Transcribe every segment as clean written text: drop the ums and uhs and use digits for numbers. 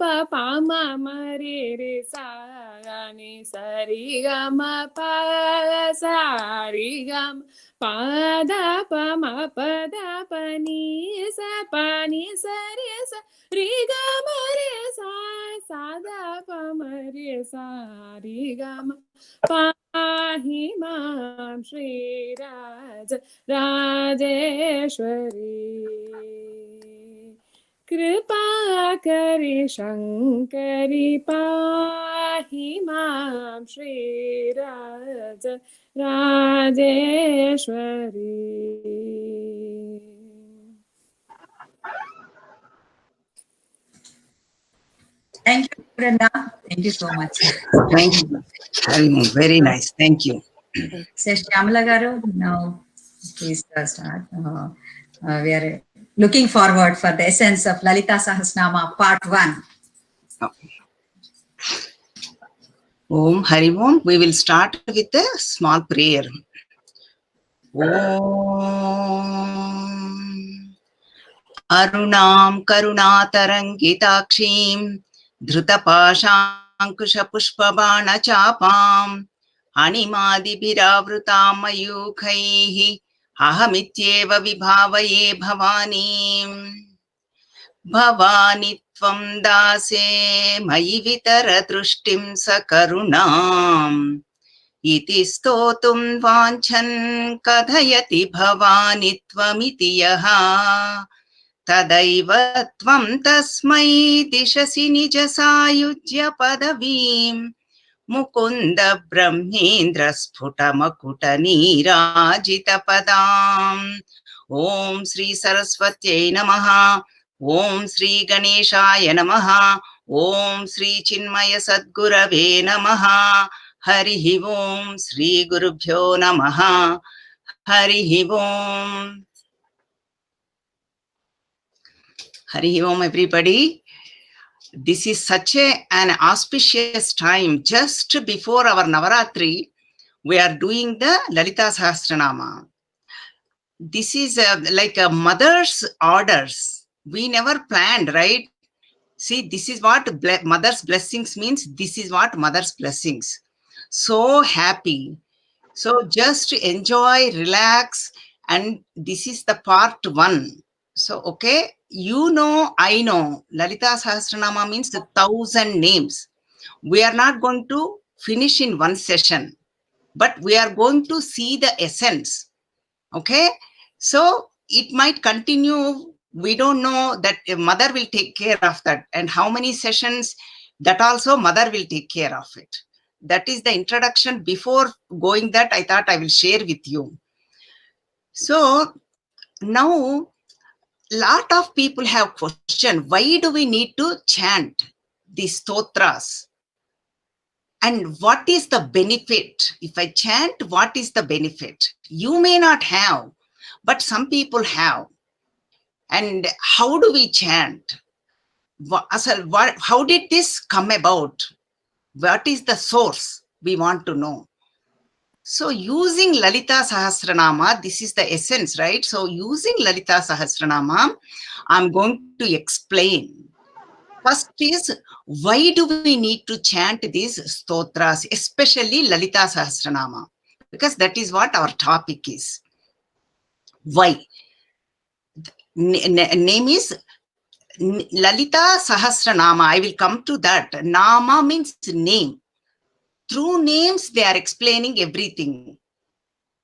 pa pa ma ma re re sa ni sa ri ga ma pa sa ri ga ma pa da pa ma pa da pa ni sa re sa ri ga ma re sa da pa ma re sa ri ga ma pahi mam Shri Raja Rajeshwari Kripa kari Shankari pahi mam Shri Raja Rajeshwari. Thank you, Brenda. Thank you so much. Thank you. Very nice. Thank you. So, Shyamala garu, now please start. We are looking forward for the essence of Lalita Sahasranama Part 1. Om Hari Om. We will start with a small prayer. Om Arunam Karunatarangitaakshim Dhrutapashankushapushpabana chapam Animadibhiravrutam mayukhaihi Ahamityeva vibhavaye bhavanim Bhavani tvam dase mayi vitara drushtim sakarunam iti stotum vanchan kadhayati bhavani tvamiti yaha tadaiva tvam tasmai dishasi nija sayujya padavim mukunda brahmendra sphuta makuta nirajita padam. Om Sri Saraswatyai Namaha. Om Sri Ganeshaya Namaha. Om Sri Chinmaya Sadgurave Namaha. Hari Om Sri Gurubhyo Namaha. Hari Om. Hari Om, everybody. This is such an auspicious time. Just before our Navaratri, we are doing the Lalita Sahasranama. This is like a mother's orders. We never planned, right? See, this is what mother's blessings means. This is what mother's blessings. So happy. So just enjoy, relax. And this is the part 1. So, okay, you know, I know, Lalita Sahasranama means the 1,000 names. We are not going to finish in one session, but we are going to see the essence. Okay, so it might continue. We don't know that mother will take care of that, and how many sessions, that also mother will take care of it. That is the introduction. Before going that, I thought I will share with you. So now, lot of people have questioned, why do we need to chant these stotras? And what is the benefit? If I chant, what is the benefit? You may not have, but some people have. And how do we chant? How did this come about? What is the source? We want to know. So using Lalita Sahasranama, this is the essence, right? So using Lalita Sahasranama, I'm going to explain. First is, why do we need to chant these stotras, especially Lalita Sahasranama? Because that is what our topic is. Why? Name is Lalita Sahasranama. I will come to that. Nama means name. Through names, they are explaining everything.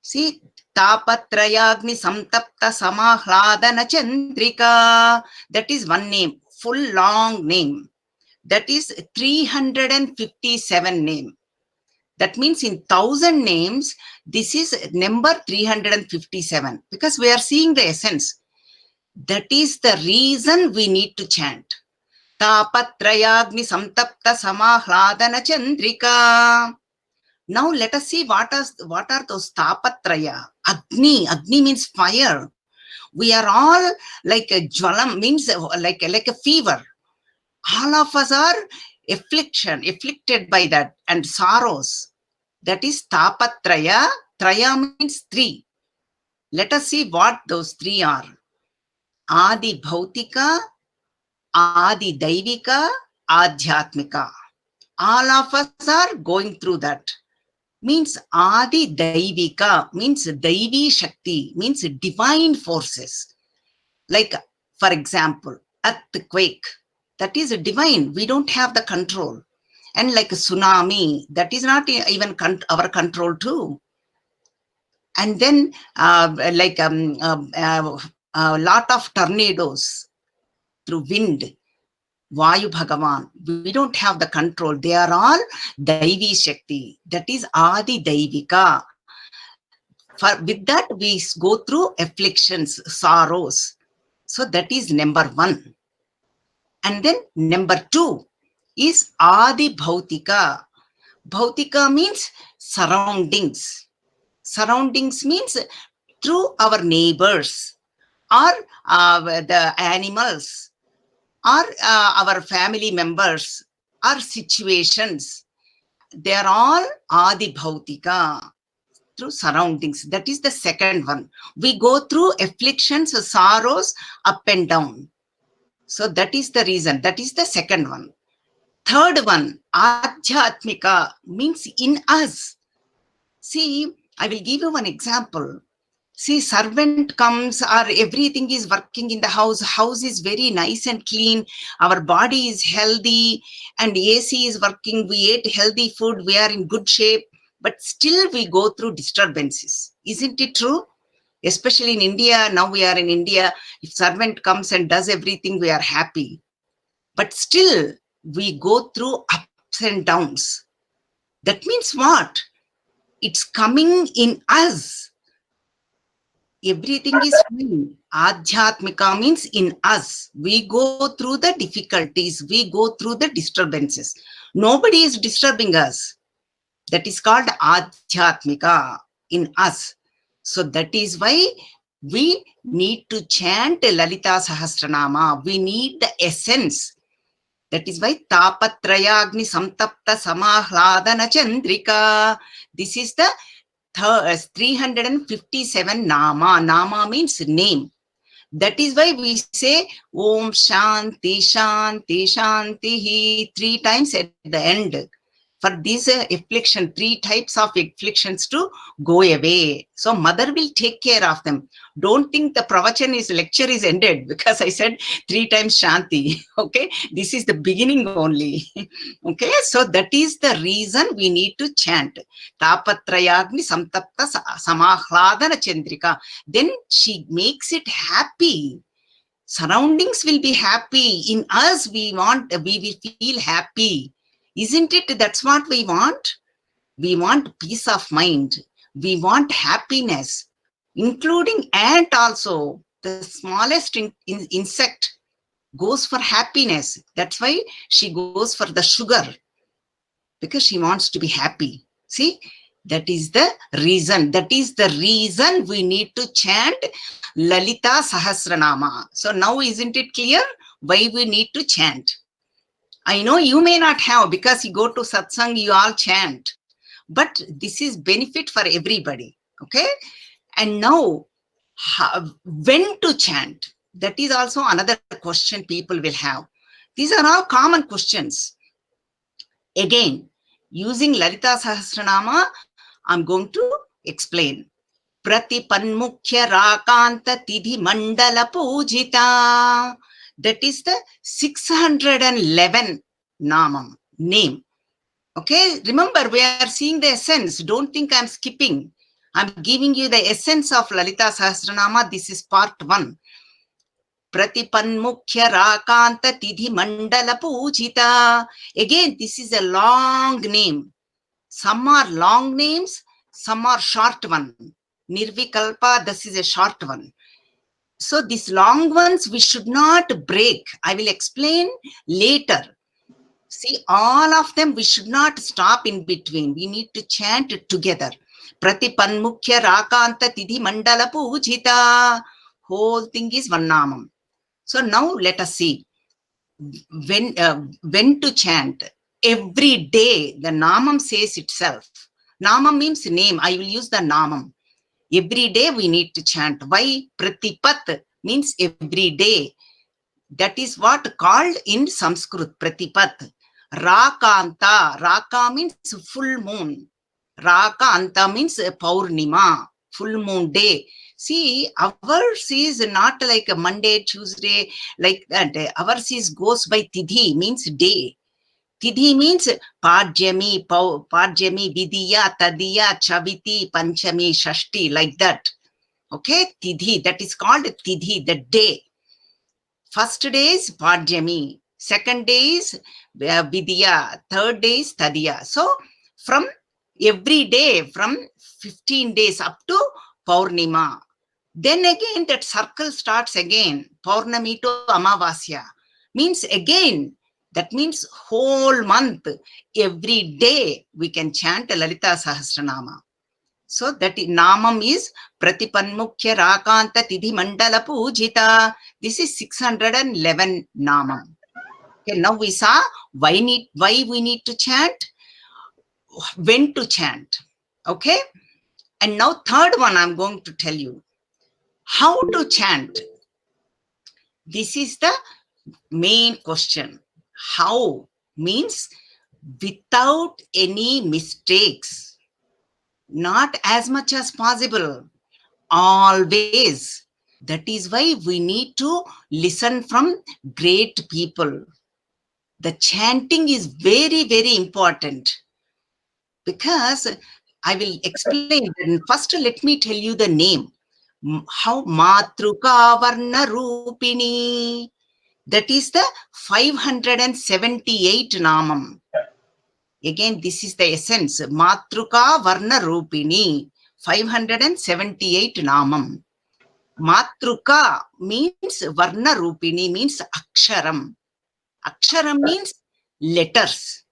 See, Tapatrayagni Samtapta Samahladana Chandrika. That is one name, full long name. That is 357 name. That means in 1,000 names, this is number 357, because we are seeing the essence. That is the reason we need to chant. Tapatrayagni Samtapta Samahladana Chandrika. Now let us see what are those tapatraya. Agni. Agni means fire. We are all like a jwalam, means like a fever. All of us are afflicted by that, and sorrows. That is tapatraya. Traya means 3. Let us see what those 3 are. Adi Bhautika, Adi Daivika, Adhyatmika. All of us are going through that. Means Adi Daivika, means Daivi Shakti, means divine forces. Like, for example, earthquake, that is divine. We don't have the control. And like a tsunami, that is not even our control too. And then a lot of tornadoes through wind, Vayu Bhagavan, we don't have the control. They are all Daivi Shakti. That is Adi Daivika. With that, we go through afflictions, sorrows. So that is number one. And then number two is Adi Bhautika. Bhautika means surroundings. Surroundings means through our neighbors or the animals or our family members or situations. They are all Adi Bhautika, through surroundings. That is the second one. We go through afflictions, sorrows, up and down. So that is the reason. That is the second one. Third one, Adhyatmika, means in us. See, I will give you one example. See, servant comes or everything is working in the house. House is very nice and clean. Our body is healthy and AC is working. We ate healthy food. We are in good shape. But still we go through disturbances. Isn't it true? Especially in India. Now we are in India. If servant comes and does everything, we are happy. But still we go through ups and downs. That means what? It's coming in us. Everything is fine. Adhyatmika means in us. We go through the difficulties. We go through the disturbances. Nobody is disturbing us. That is called Adhyatmika in us. So that is why we need to chant Lalita Sahasranama. We need the essence. That is why Tapatrayagni Samtapta Samahladana Chandrika. This is the 357 Nama. Nama means name. That is why we say Om Shanti Shanti Shanti 3 times at the end. For these affliction, 3 types of afflictions to go away. So mother will take care of them. Don't think the pravachan lecture is ended because I said 3 times Shanti. Okay, this is the beginning only. Okay, so that is the reason we need to chant Tapatrayagni Samtapta Samahladana Chandrika. Then she makes it happy. Surroundings will be happy. In us, we will feel happy. Isn't it? That's what we want. We want peace of mind. We want happiness, including ant also. The smallest insect goes for happiness. That's why she goes for the sugar, because she wants to be happy. See, that is the reason. That is the reason we need to chant Lalita Sahasranama. So now isn't it clear why we need to chant? I know you may not have, because you go to satsang, you all chant. But this is benefit for everybody. Okay? And now, when to chant? That is also another question people will have. These are all common questions. Again, using Lalita Sahasranama, I'm going to explain. Pratipanmukhya Rakanta Tidhi Mandala Pujita. That is the 611 Namam, name. Okay, remember we are seeing the essence. Don't think I'm skipping. I'm giving you the essence of Lalita Sahasranama. This is part 1. Pratipanmukhya Rakanta Tidhi Mandala Pujita. Again, this is a long name. Some are long names, some are short one. Nirvikalpa, this is a short one. So these long ones we should not break. I will explain later. See, all of them we should not stop in between. We need to chant it together. Pratipanmukhya Rakanta Tidhi Mandala Pujita. Whole thing is one namam. So now let us see when to chant. Every day the namam says itself. Namam means name. I will use the namam. Every day we need to chant. Why? Pratipat means every day. That is what called in Sanskrit Pratipat. Rakanta. Raka means full moon. Raka Anta means Paurnima, full moon day. See, ours is not like a Monday, Tuesday, like that. Ours is goes by Tidhi, means day. Tidhi means Padjami, Padjami, Vidya, Tadiya, Chaviti, Panchami, Shashti, like that. Okay, Tidhi, that is called Tidhi, the day. First day is Padjami, second day is Vidya, third day is Tadiya. So, from every day, from 15 days up to Paurnima. Then again, that circle starts again, Paurnami to Amavasya. Means again, that means whole month, every day we can chant Lalita Sahasranama. So that Namam is Pratipanmukhya Rakanta Tidhi Mandala Pujita. This is 611 Namam. Okay, now we saw why we need to chant, when to chant. Okay. And now third one I'm going to tell you. How to chant. This is the main question. How means without any mistakes. Not as much as possible. Always. That is why we need to listen from great people. The chanting is very, very important. Because I will explain. First, let me tell you the name. How Matruka Varna Rupini. That is the 578 Namam. Again, this is the essence. Matruka Varna Rupini. 578 Namam. Matruka means Varna Rupini, means Aksharam. Aksharam means letters.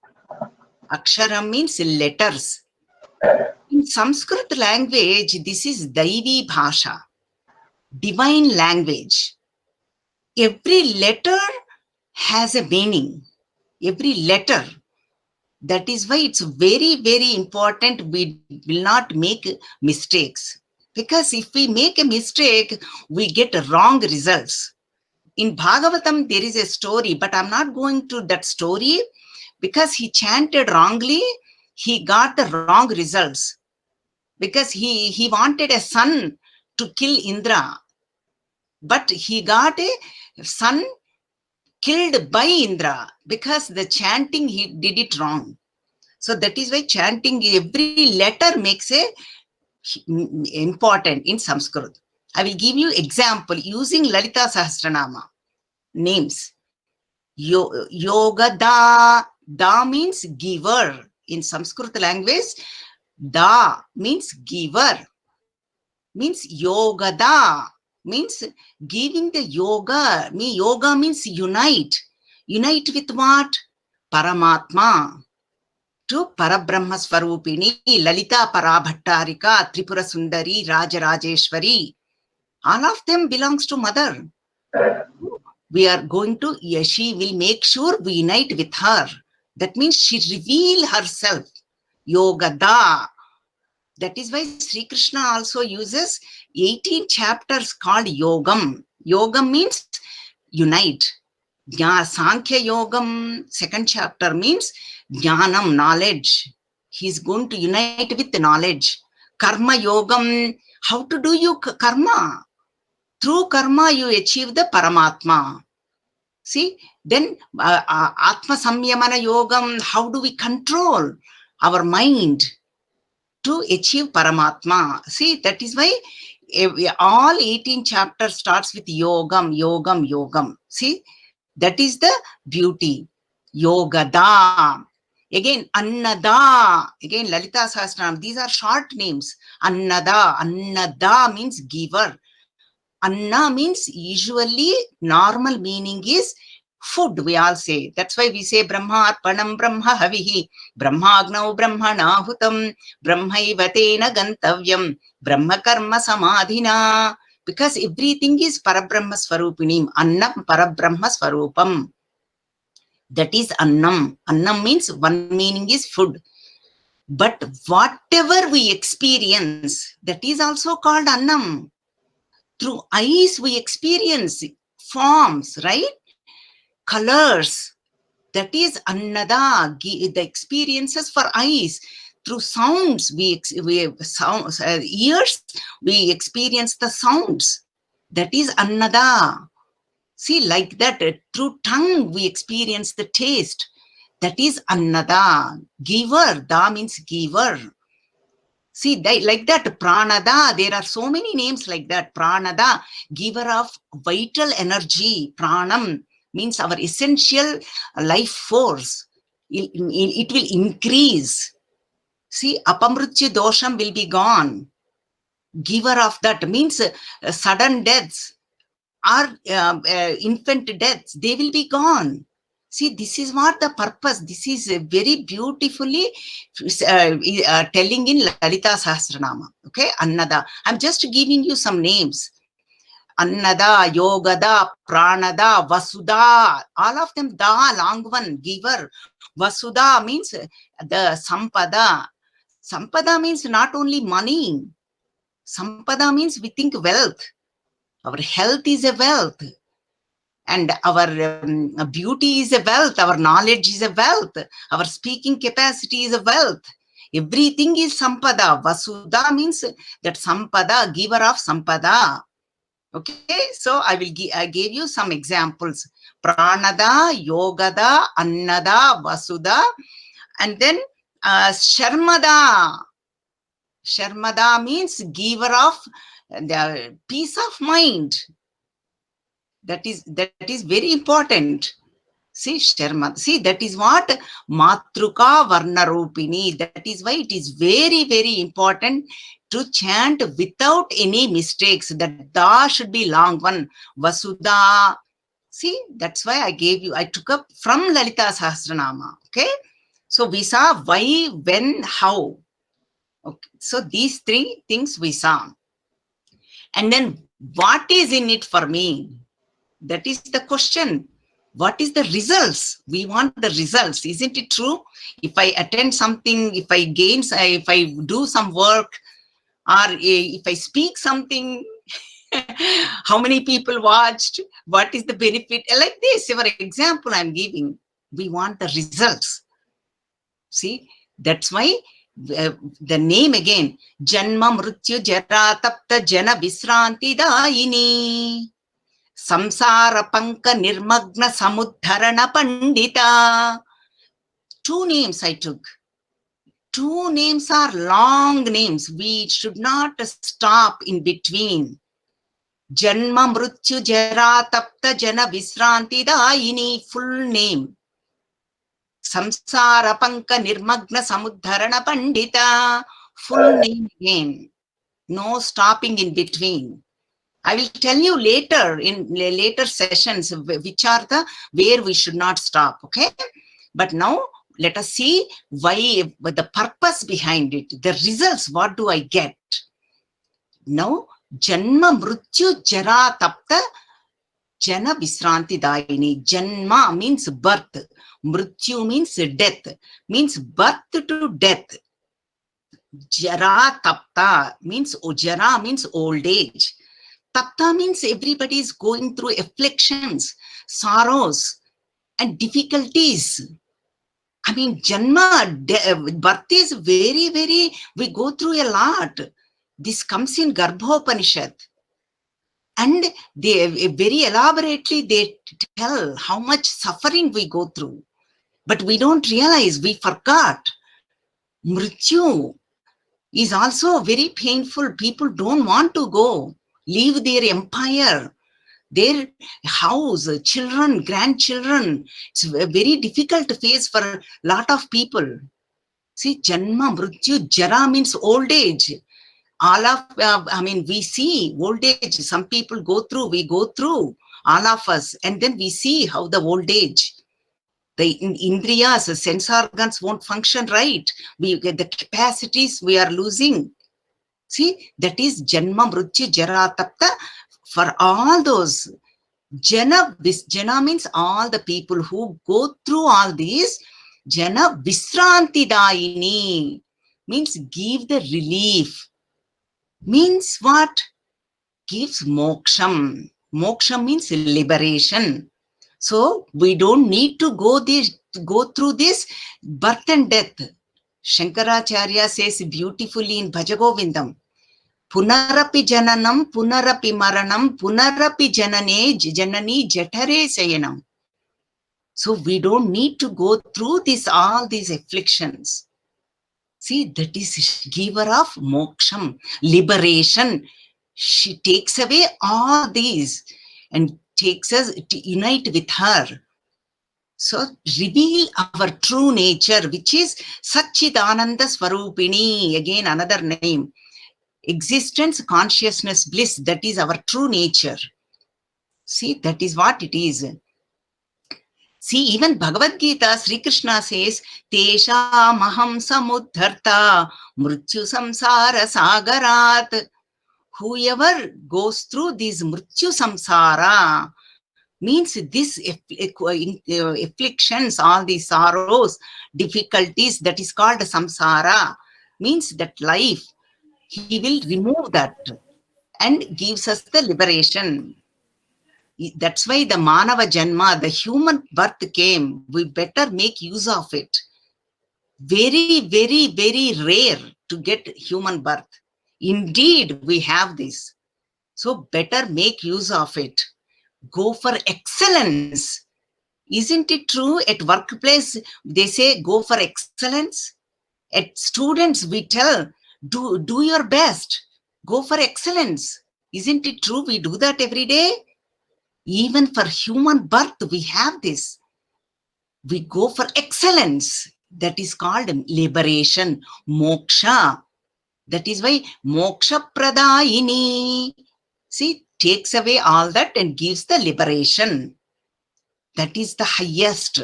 Aksharam means letters. In Sanskrit language, this is Daivi Bhasha, divine language. Every letter has a meaning. Every letter. That is why it's very, very important we will not make mistakes. Because if we make a mistake, we get wrong results. In Bhagavatam, there is a story, but I'm not going to that story because he chanted wrongly. He got the wrong results because he wanted a son to kill Indra, but he got a son killed by Indra because the chanting, he did it wrong. So that is why chanting, every letter makes a important in Sanskrit. I will give you example using Lalita Sahasranama names. Yoga da. Da means giver. In Sanskrit language, da means giver. Means yoga da. Means giving the yoga. Yoga means unite. Unite with what? Paramatma. To Parabrahma Swarupini, Lalita Parabhattarika, Tripura Sundari, Rajarajeshwari. All of them belongs to Mother. We are going to, she will make sure we unite with her. That means she reveal herself. Yogada. That is why Sri Krishna also uses 18 chapters called Yogam. Yogam means unite. Sankhya Yogam, second chapter means Jnanam, knowledge. He's going to unite with the knowledge. Karma Yogam, how to do you karma? Through karma, you achieve the Paramatma. See, then Atma Samyamana Yogam, how do we control our mind to achieve Paramatma? See, that is why all 18 chapters starts with Yogam, Yogam, Yogam. See, that is the beauty. Yogada. Again, Annada. Again, Lalita Sahasranam. These are short names. Annada. Annada means giver. Anna means usually normal meaning is food, we all say. That's why we say Brahma Arpanam Brahma Havihi, Brahma Agnau Brahma Nahutam, Brahmaiva Tena Gantavyam, Brahma Karma Samadhina. Because everything is Parabrahma Swarupinim, Annam Parabrahma Swarupam. That is Annam. Annam means one meaning is food. But whatever we experience, that is also called Annam. Through eyes we experience forms, right? colors, that is Annada, the experiences for eyes. Through sounds, sounds, ears, we experience the sounds. That is Annada. See, like that, through tongue, we experience the taste. That is Annada. Giver, Da means giver. See, like that, Pranada, there are so many names like that. Pranada, giver of vital energy. Pranam means our essential life force. It will increase. See, Apamrutya dosham will be gone. Giver of that means sudden deaths or infant deaths, they will be gone. See, this is what the purpose. This is very beautifully telling in Lalita Sahasranama. Okay, Annada. I'm just giving you some names. Annada, Yogada, Pranada, Vasudha. All of them, Da, long one, giver. Vasudha means the Sampada. Sampada means not only money. Sampada means we think wealth. Our health is a wealth. And our beauty is a wealth. Our knowledge is a wealth. Our speaking capacity is a wealth. Everything is Sampada. Vasudha means that Sampada, giver of Sampada. Okay, so I gave you some examples. Pranada, Yogada, Annada, Vasudha, and then Sharmada. Sharmada means giver of the peace of mind. That is very important. See, Sharmada. See, that is what Matruka Varnarupini. That is why it is very, very important to chant without any mistakes. That Da should be long one. Vasudha. See, that's why I took up from Lalita Sahasranama. Okay. So we saw why, when, how. Okay. So these three things we saw. And then what is in it for me? That is the question. What is the results? We want the results. Isn't it true? If I attend something, if I do some work, or if I speak something, how many people watched? What is the benefit? Like this, for example, I'm giving. We want the results. See, that's why the name again, Janma Mrityu Jara Tapta Jana Visranti Dayini. Samsara Panka Nirmagna Samudharana Pandita. Two names I took. Two names are long names. We should not stop in between. Janma Mrityu Jara Tapta Jana Visranti Dayini, full name. Samsara Panka Nirmagna Samudharana Pandita, full name again. No stopping in between. I will tell you later in later sessions which are where we should not stop. Okay, but now let us see why, the purpose behind it, the results. What do I get now? Janma Mrityu Jara Tapta Jana Visranti Dayini. Janma means birth. Mrityu means death. Means birth to death. Jara Tapta means Jara means old age. Tapta means everybody is going through afflictions, sorrows, and difficulties. I mean, Janma, birth is very, very, we go through a lot. This comes in Garbhopanishad. And they very elaborately, they tell how much suffering we go through. But we don't realize, we forgot. Mrityu is also very painful. People don't want to go, leave their empire, their house, children, grandchildren. It's a very difficult phase for a lot of people. See, Janma, Mrityu, Jara means old age. All of, we see old age. Some people go through, we go through, all of us. And then we see how the old age, the indriyas, the sense organs won't function right. We get the capacities we are losing. See, that is Janma, Mrityu, Jara, Tapta. For all those, Jana means all the people who go through all these. Jana Visranti Dayini means give the relief. Means what? Gives moksham. Moksha means liberation. So we don't need to go through this birth and death. Shankaracharya says beautifully in Bhajagovindam, Punarapi jananam, punarapi maranam, punarapi janani jatare sayanam. So we don't need to go through all these afflictions. See, that is giver of moksham, liberation. She takes away all these and takes us to unite with her. So reveal our true nature, which is Satchidananda Swarupini, again another name. Existence, consciousness, bliss, that is our true nature. See, that is what it is. See, even Bhagavad Gita, Sri Krishna says, Tesha maham samudharta mrityu samsara sagarat. Whoever goes through this mrityu samsara, means this afflictions, all these sorrows, difficulties, that is called samsara, means that life, he will remove that and gives us the liberation. That's why the Manava Janma, the human birth came. We better make use of it. Very, very, very rare to get human birth. Indeed, we have this. So better make use of it. Go for excellence. Isn't it true? At workplace, they say go for excellence. At students, we tell, do your best. Go for excellence. Isn't it true? We do that every day. Even for human birth, we have this. We go for excellence. That is called liberation, moksha. That is why moksha pradayini. See, takes away all that and gives the liberation. That is the highest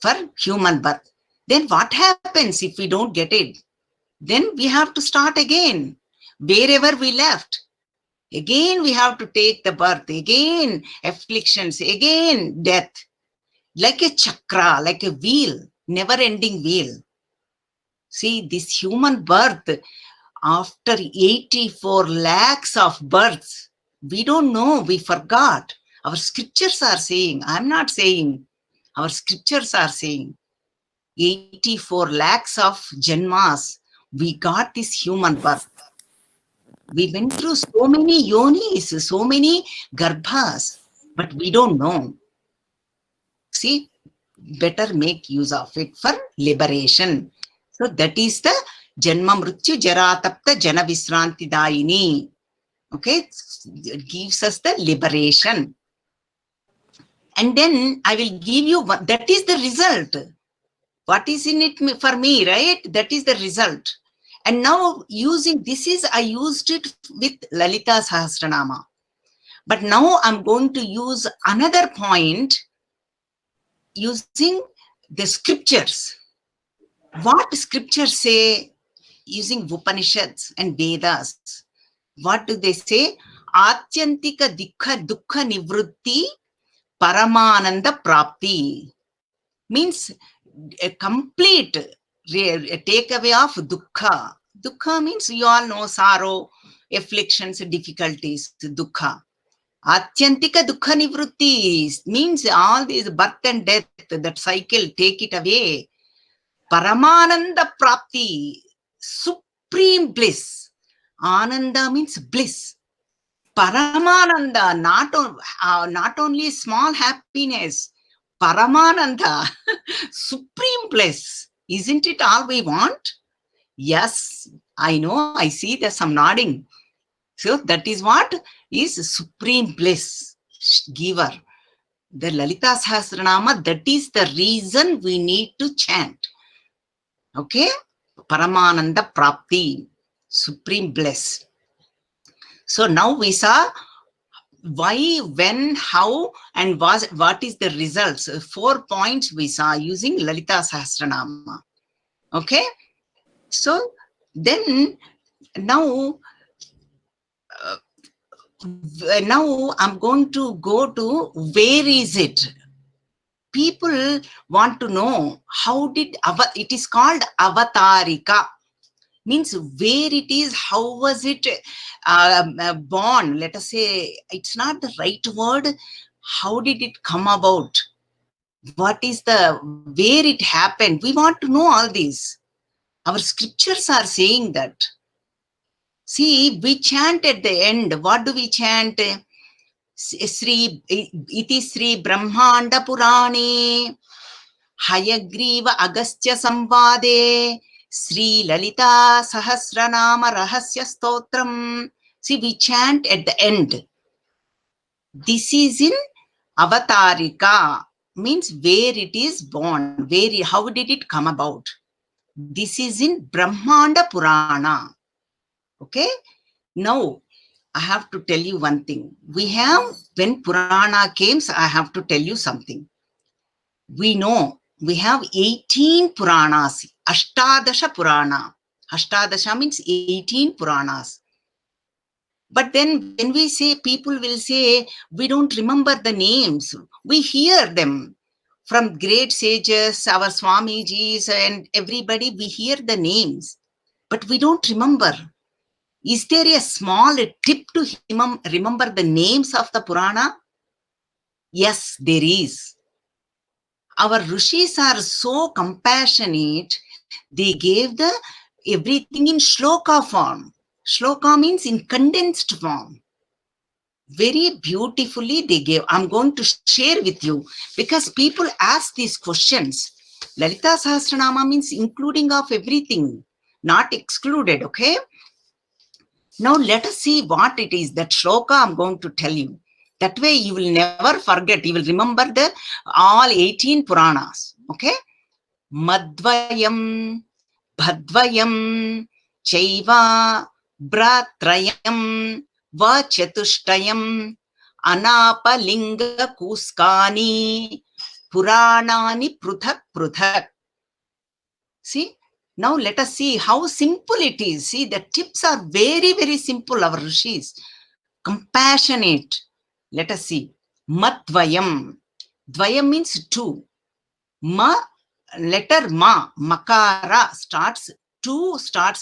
for human birth. Then what happens if we don't get it? Then we have to start again, wherever we left. Again, we have to take the birth, again, afflictions, again, death. Like a chakra, like a wheel, never-ending wheel. See, this human birth, after 84 lakhs of births, we don't know, we forgot. Our scriptures are saying, I'm not saying, our scriptures are saying, 84 lakhs of janmas, we got this human birth. We went through so many yonis, so many garbhas, but we don't know. See, better make use of it for liberation. So that is the Janma Mrityu Jaratapta Jana Visranti Dayini. Okay, it gives us the liberation. And then I will give you, that is the result. What is in it for me, right? That is the result. And now using, I used it with Lalita Sahasranama. But now I'm going to use another point using the scriptures. What scriptures say using Upanishads and Vedas? What do they say? Atyantika dukkha nivrutti paramananda prapti. Means a complete takeaway of dukkha. Dukkha means you all know sorrow, afflictions, difficulties, dukkha. Atyantika dukkha nivrutti means all these birth and death, that cycle, take it away. Paramananda prapti, supreme bliss. Ananda means bliss. Paramananda, not only small happiness, Paramananda, supreme bliss. Isn't it all we want? Yes, I know, I see there's some nodding. So that is what is supreme bliss giver. The Lalita Sahasranama, that is the reason we need to chant. Okay? Paramananda Prapti, supreme bliss. So now we saw why, when, how, and what is the results. 4 points we saw using Lalita Sahasranama. Okay? So then now I'm going to go to where is it? People want to know how did it is called Avatarika. Means where it is, how was it born? Let us say, it's not the right word. How did it come about? What is where it happened? We want to know all these. Our scriptures are saying that. See, we chant at the end. What do we chant? Iti Sri Brahmanda Purane Hayagriva Agastya Samvade Sri Lalita Sahasranama Rahasya Stotram. See, we chant at the end. This is in Avatarika, means where it is born, how did it come about. This is in Brahmanda Purana. Okay, now I have to tell you one thing. We have, when Purana came, I have to tell you something. We know we have 18 Puranas, Ashtadasha Purana. Ashtadasha means 18 Puranas. But then when we say, people will say, we don't remember the names. We hear them from great sages, our Swamijis and everybody, we hear the names, but we don't remember. Is there a small tip to remember the names of the Purana? Yes, there is. Our Rishis are so compassionate, they gave everything in shloka form. Shloka means in condensed form. Very beautifully they gave. I'm going to share with you because people ask these questions. Lalita Sahasranama means including of everything, not excluded, okay? Now let us see what it is. That shloka I'm going to tell you. That way you will never forget. You will remember all 18 Puranas, okay? Madvayam, Bhadvayam, Chaiva, Bratrayam, Vachatushtayam, Anapalinga Kuskani, Puranani Pruthak Pruthak. See, now let us see how simple it is. See, the tips are very, very simple, our Rishis. Compassionate. Let us see. Madvayam. Dvayam means two. Letter Ma, Makara starts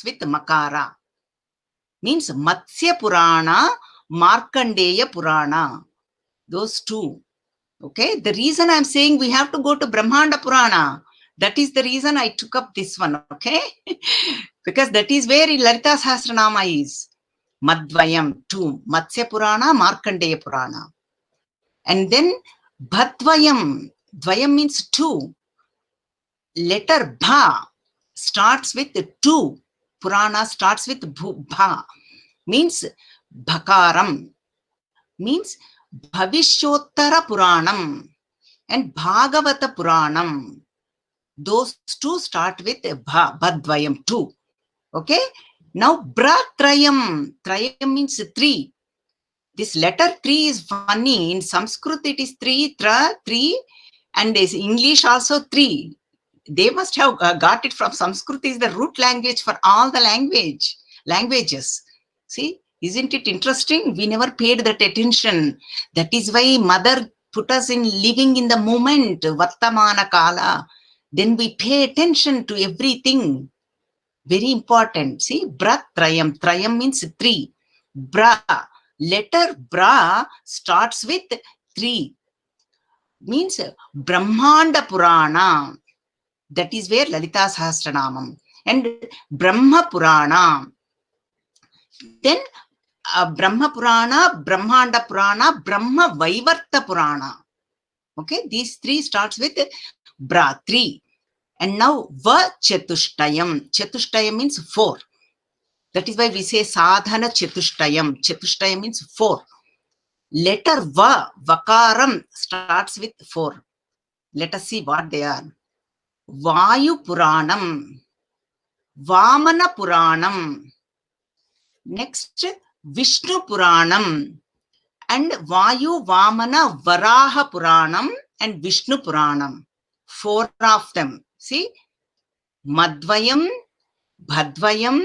with Makara. Means Matsya Purana, Markandeya Purana. Those two. Okay. The reason I'm saying we have to go to Brahmanda Purana. That is the reason I took up this one. Okay. Because that is where Lalita Sahasranama is. Madvayam, two. Matsya Purana, Markandeya Purana. And then Bhadvayam. Dvayam means two. Letter Bha starts with two. Purana starts with Bha. Means Bhakaram. Means Bhavishottara Puranam and Bhagavata Puranam. Those two start with Bha, Bhadvayam, two. Okay. Now Bratrayam. Trayam means three. This letter 3 is funny. In Sanskrit it is 3, tra, 3, and in English also 3. They must have got it from Sanskrit is the root language for all the languages. See, isn't it interesting? We never paid that attention. That is why Mother put us in living in the moment, Vartamana Kala. Then we pay attention to everything. Very important. See, Bratrayam. Trayam means 3. Bra. Letter Bra starts with 3. Means Brahmanda Purana. That is where Lalita Sahasranamam. And Brahma Purana. Then Brahma Purana, Brahmanda Purana, Brahma Vaivarta Purana. Okay, these 3 starts with Bra, 3. And now Vachatushtayam. Chatushtayam means 4. That is why we say Sadhana Chatushtayam. Chatushtayam means 4. Letter Va, Vakaram starts with 4. Let us see what they are. Vayu Puranam, Vamana Puranam, next Vishnu Puranam, and Vayu Vamana Varaha Puranam and Vishnu Puranam. 4 of them. See, Madvayam, Bhadvayam,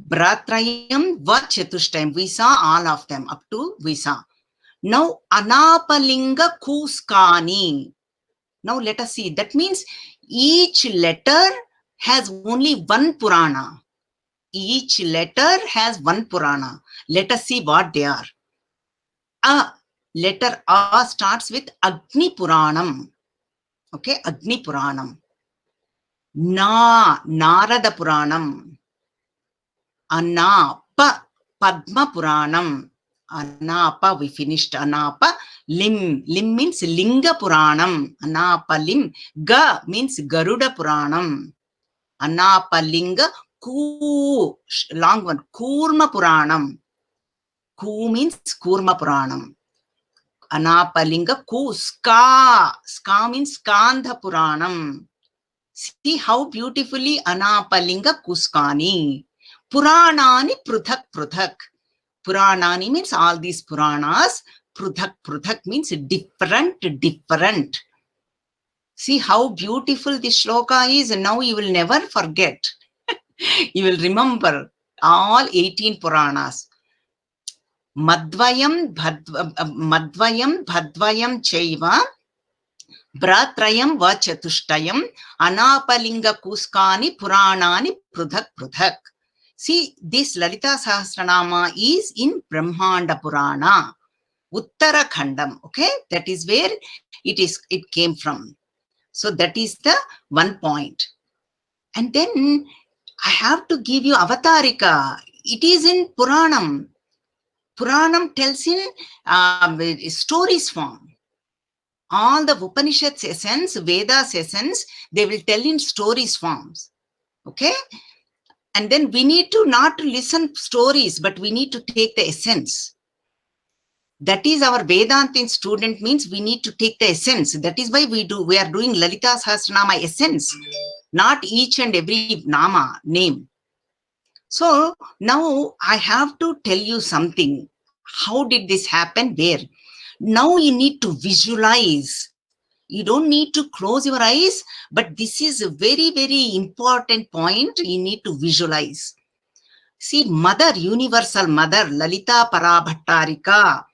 Bratrayam, Vachatushtayam. We saw all of them up to we saw. Now Anapalinga Kuskani. Now let us see. That means each letter has only one Purana. Each letter has one Purana. Let us see what they are. Letter A starts with Agni Puranam. Okay, Agni Puranam. Na, Narada Puranam. Anapa, Padma Puranam. Anapa, we finished. Anapa, Lim. Lim means Linga Puranam. Anapa Lim. Ga means Garuda Puranam. Anapa Linga, Ku, long one, Kurma Puranam. Ku means Kurma Puranam. Anapalinga Ku, Ska. Ska means Skandha Puranam. See how beautifully Anapalinga Kuskani. Puranani Pruthak Pruthak. Puranani means all these Puranas. Pruthak Pruthak means different, different. See how beautiful this shloka is, and now you will never forget. You will remember all 18 Puranas. Madvayam Bhadvayam Chaiva Bratrayam Vachatuštayam Anapalinga Kuskani Puranani Pruthak Pruthak. See, this Lalita Sahasranama is in Brahmanda Purana, Uttarakhandam. Okay, that is where it came from. So that is the one point. And then I have to give you Avatarika. It is in Puranam. Puranam tells in stories form. All the Upanishads essence, Vedas essence, they will tell in stories forms. Okay? And then we need to not to listen stories, but we need to take the essence. That is our Vedantin student means we need to take the essence. That is why we are doing Lalita Sahasranama essence, not each and every nama, name. So now I have to tell you something. How did this happen? Where? Now you need to visualize. You don't need to close your eyes, but this is a very, very important point. You need to visualize. See, Mother, Universal Mother, Lalita Parabhattarika,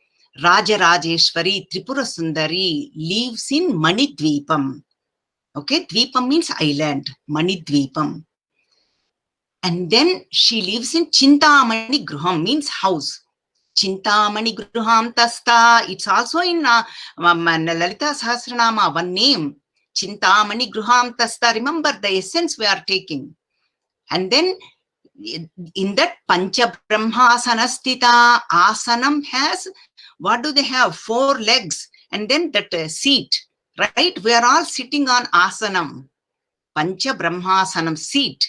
Rajarajeshwari, Tripura Sundari lives in Manidvipam. Okay, Dvipam means island, Manidvipam. And then she lives in Chintamani Gruham, means house. Chintamani Gruham Tasta. It's also in Lalita Sahasranama, one name. Chintamani Gruham Tasta. Remember the essence we are taking. And then in that Pancha Brahmasanastita, Asanam has, what do they have? 4 legs. And then that seat, right? We are all sitting on Asanam. Pancha Brahmasanam, seat.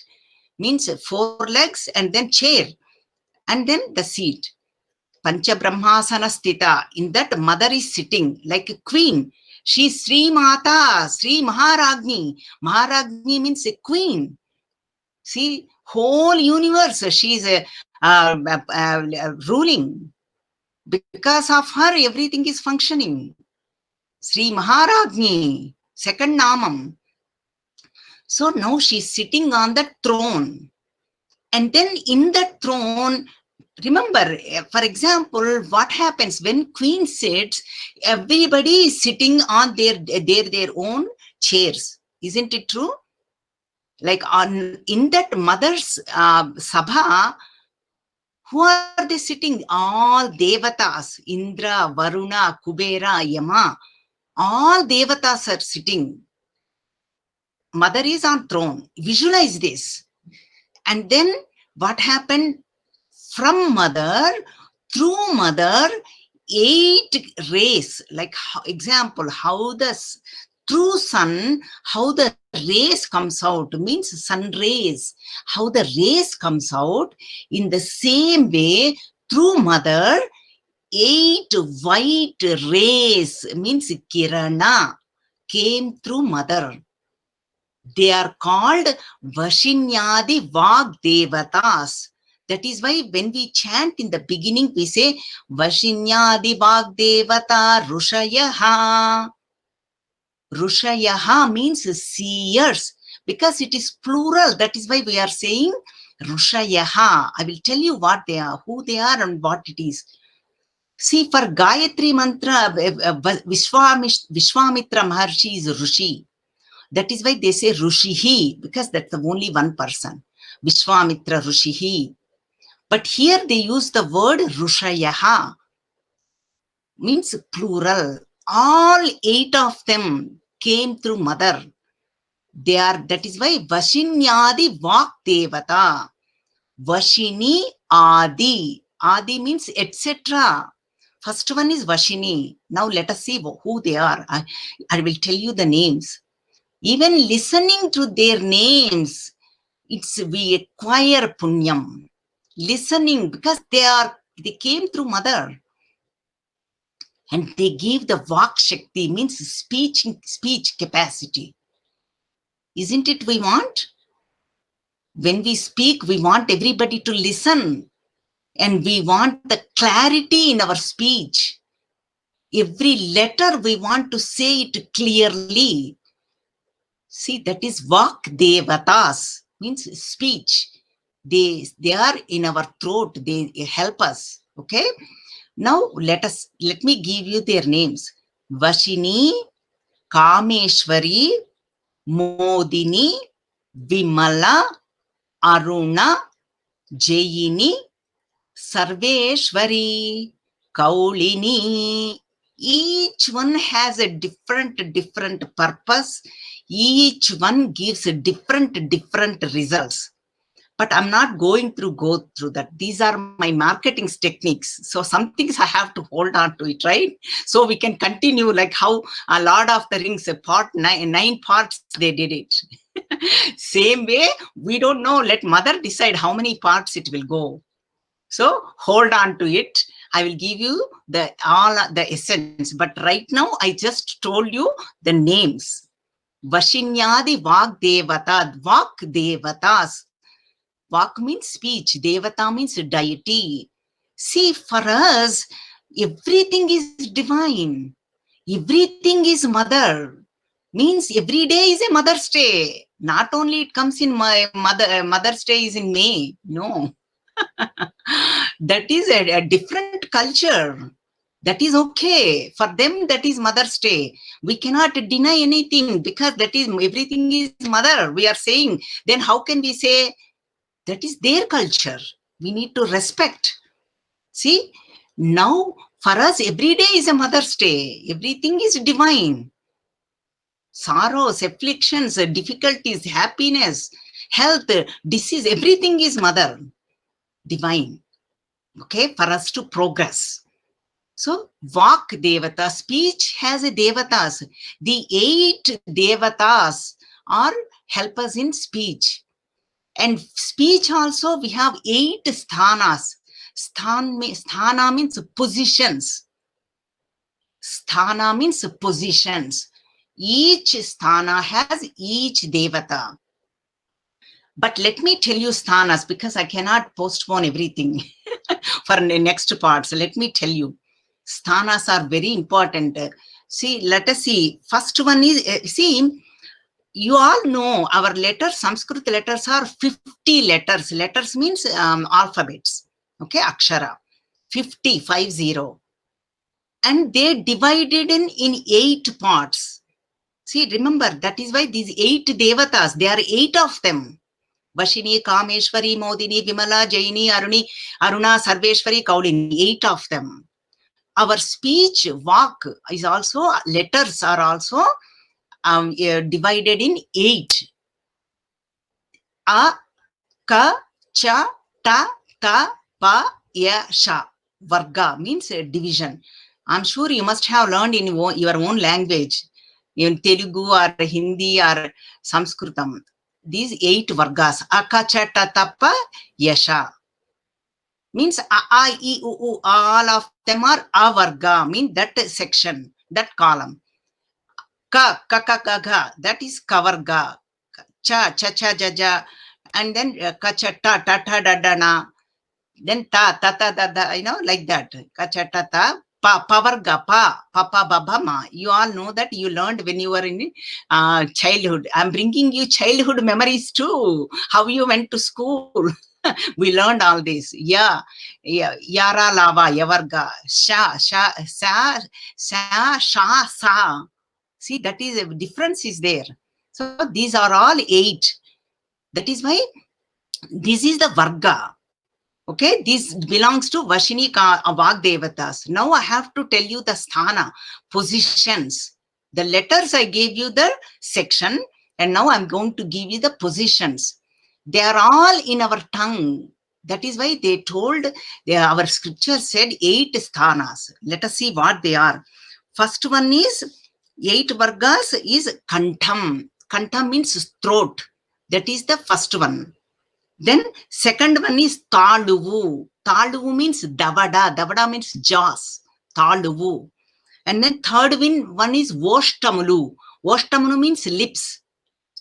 Means 4 legs and then chair. And then the seat. Pancha Brahmasana Stita. In that mother is sitting like a queen. She is Sri Mata, Sri Maharagni. Maharagni means a queen. See, whole universe she is ruling. Because of her, everything is functioning. Sri Maharagni, second Namam. So now she's sitting on the throne. And then in that throne, remember, for example, what happens when queen sits, everybody is sitting on their own chairs. Isn't it true? Like in that mother's sabha, who are they sitting? All devatas, Indra, Varuna, Kubera, Yama, all devatas are sitting. Mother is on throne. Visualize this. And then what happened? From mother, through mother, 8 rays. Like example, how the through sun, how the rays comes out, means sun rays. How the rays comes out, in the same way, through mother, 8 white rays, means kirana, came through mother. They are called Vashinyadi Vag Devatas. That is why when we chant in the beginning, we say Vashinyadi Vag Devata Rushayaha. Rushayaha means seers, because it is plural. That is why we are saying Rushayaha. I will tell you what they are, who they are and what it is. See, for Gayatri Mantra, Vishwamitra Maharshi is Rushi. That is why they say Rushihi, because that's the only one person. Vishwamitra Rushihi. But here they use the word Rushayaha. means plural. All 8 of them came through mother. They are, that is why Vashinyadi Vak Devata. Vashini Adi. Adi means etc. First one is Vashini. Now let us see who they are. I will tell you the names. Even listening to their names, we acquire punyam. Listening, because they came through mother. And they gave the Vak Shakti, means speech capacity. Isn't it we want? When we speak, we want everybody to listen. And we want the clarity in our speech. Every letter we want to say it clearly. See, that is Vak Devatas, means speech. They are in our throat. They help us. Okay. Now let me give you their names. Vashini, Kameshwari, Modini, Vimala, Aruna, Jayini, Sarveshwari, Kaulini. Each one has a different purpose. Each one gives a different results. But I'm not go through that. These are my marketing techniques. So some things I have to hold on to it, right? So we can continue like how a Lord of the Rings, part 9 parts, they did it. Same way, we don't know. Let mother decide how many parts it will go. So hold on to it. I will give you all the essence. But right now, I just told you the names. Vashinyadi Vak Devata. Vak Devatas. Vak means speech. Devata means deity. See, for us, everything is divine. Everything is mother. Means every day is a Mother's Day. Not only it comes in my Mother's Day is in May. No. That is a different culture. That is okay. For them, that is Mother's Day. We cannot deny anything because that is, everything is mother. We are saying, then how can we say that is their culture? We need to respect. See, now for us, every day is a Mother's Day. Everything is divine. Sorrows, afflictions, difficulties, happiness, health, disease, everything is mother, divine. Okay, for us to progress. So, Vak Devata, speech has a Devatas. The 8 Devatas are help us in speech. And speech also, we have 8 sthanas. Sthana means positions. Sthana means positions. Each sthana has each Devata. But let me tell you sthanas, because I cannot postpone everything for the next part. So let me tell you. Sthanas are very important. See, let us see. First one is, see, you all know our letters, Sanskrit letters are 50 letters. Letters means alphabets. Okay, Akshara. 50. And they divided in 8 parts. See, remember, that is why these 8 Devatas, there are 8 of them. Vashini, Kameshwari, Modini, Vimala, Jaini, Aruna, Sarveshwari, Kaulini, 8 of them. Our speech, Vak, is also, letters are also divided in 8. A, Ka, Cha, Ta, Ta, Pa, Ya, Sha. Varga means division. I'm sure you must have learned in your own language, in Telugu or Hindi or Sanskritam. These 8 Vargas. A, Ka, Cha, Ta, Ta, Pa, Ya, Sha. Means A, I, E, U, all of them are Avarga, mean that section, that column. Ka, Ka, Ka, Ka, Ga, that is Kavarga. Cha, Cha, Cha, Ja, Ja, and then Ka, Cha, Ta, Ta, Ta, Da, Da, Na, then Ta, Ta, Ta, Da, Da, like that. Ka, Cha, Ta, Ta, Pa, Pavarga, Pa, Papa, Baba, Ma. You all know that you learned when you were in childhood. I'm bringing you childhood memories too, how you went to school. We learned all this. Yeah. Yara, Lava, Yavarga, Sha, Sa, Sha, Sa. See, that is a difference is there. So these are all 8. That is why this is the Varga. Okay, this belongs to Vashini Vagdevatas. Now I have to tell you the sthana, positions. The letters I gave you the section, and now I'm going to give you the positions. They are all in our tongue. That is why they told, our scripture said 8 sthanas. Let us see what they are. First one is 8 vargas is kantham. Kantham means throat. That is the first one. Then second one is taluvu. Taluvu means davada. Davada means jaws. Taluvu. And then third one is voshtamulu. Voshtamulu means lips.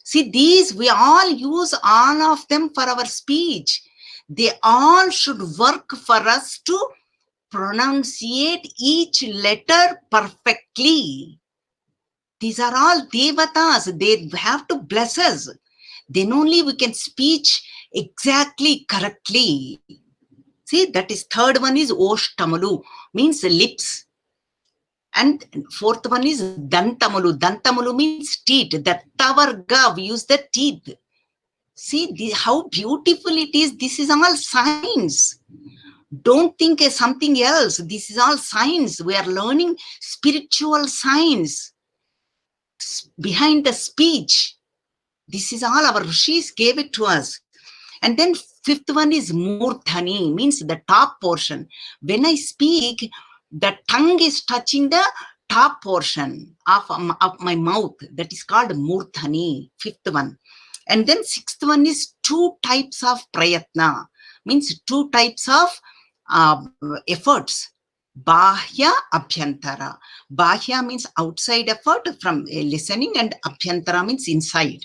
See, these we all use all of them for our speech. They all should work for us to pronunciate each letter perfectly. These are all devatas. They have to bless us. Then only we can speech exactly correctly. See, that is third one is Oshtamalu, means lips. And fourth one is Dantamalu. Dantamalu means teeth. Dattavarga, we use the teeth. See how beautiful it is. This is all science. Don't think of something else. This is all science. We are learning spiritual science behind the speech. This is all our rishis gave it to us. And then fifth one is murthani, means the top portion. When I speak, the tongue is touching the top portion of my mouth. That is called murthani, fifth one. And then sixth one is 2 types of prayatna, means 2 types of efforts. Bahya, abhyantara. Bahya means outside effort from listening, and abhyantara means inside.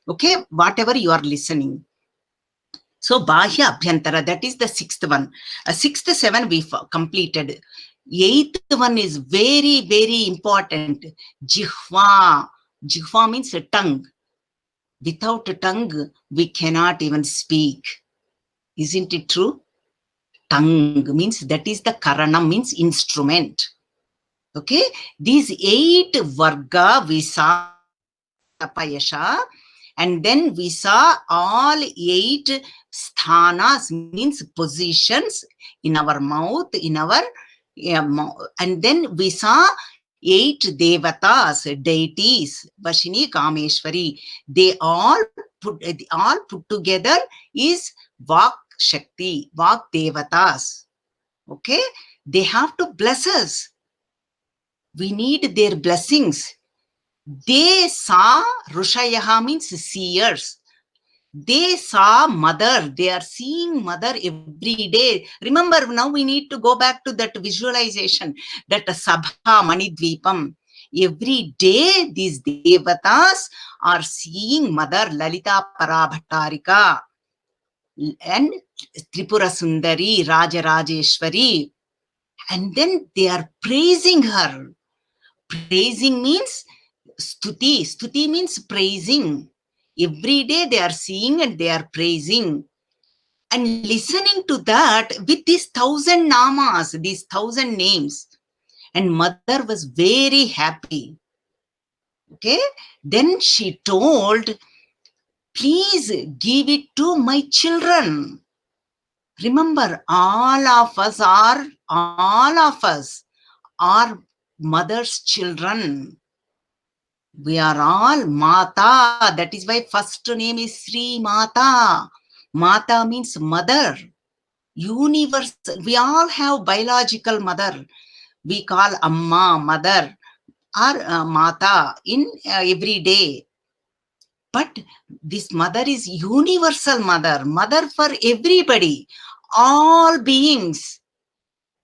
Okay, whatever you are listening. So Bahya Abhyantara, that is the 6th one. 6th, 7 we completed. 8th one is very, very important. Jihva. Jihva means a tongue. Without a tongue, we cannot even speak. Isn't it true? Tongue means that is the karanam, means instrument. Okay, these 8 varga we saw tapayasha, and then we saw all 8 sthanas, means positions in our mouth, in our and then we saw 8 devatas, deities, Vashini, Kameshwari. They all put together is Vak Shakti, Vak Devatas. Okay, they have to bless us. We need their blessings. They saw Rushayaha, means seers. They saw mother. They are seeing mother every day. Remember, now we need to go back to that visualization, that Sabha Manidvipam. Every day these devatas are seeing mother Lalita Parabhattarika and Tripura Sundari, Rajarajeshwari. And then they are praising her. Praising means stuti. Stuti means praising. Every day they are seeing and they are praising. And listening to that with these 1,000 namas, these 1,000 names. And mother was very happy. Okay. Then she told, please give it to my children. Remember, all of us are mother's children. We are all Mata. That is why first name is Sri Mata. Mata means mother. Universal. We all have biological mother. We call Amma, mother, or Mata in every day. But this mother is universal mother. Mother for everybody. All beings.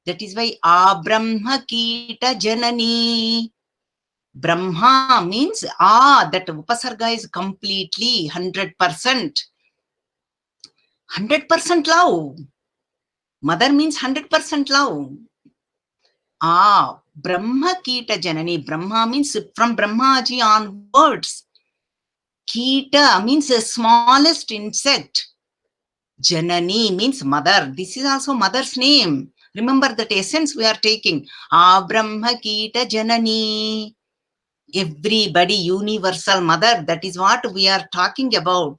That is why Abrahma Kita Janani. Brahma means, that upasarga is completely 100%. 100% love. Mother means 100% love. Brahma Kita Janani. Brahma means from Brahmaji onwards. Kita means the smallest insect. Janani means mother. This is also mother's name. Remember that essence we are taking. Brahma Kita Janani. Everybody, universal mother. That is what we are talking about.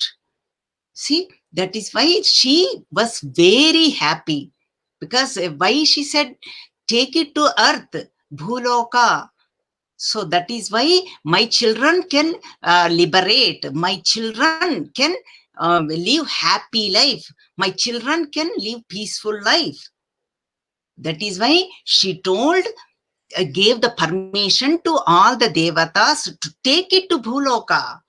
See, That is why she was very happy. Because why she said, take it to earth, bhuloka. So that is why my children can liberate, my children can live happy life, my children can live peaceful life. That is why she told, gave the permission to all the devatas to take it to bhuloka.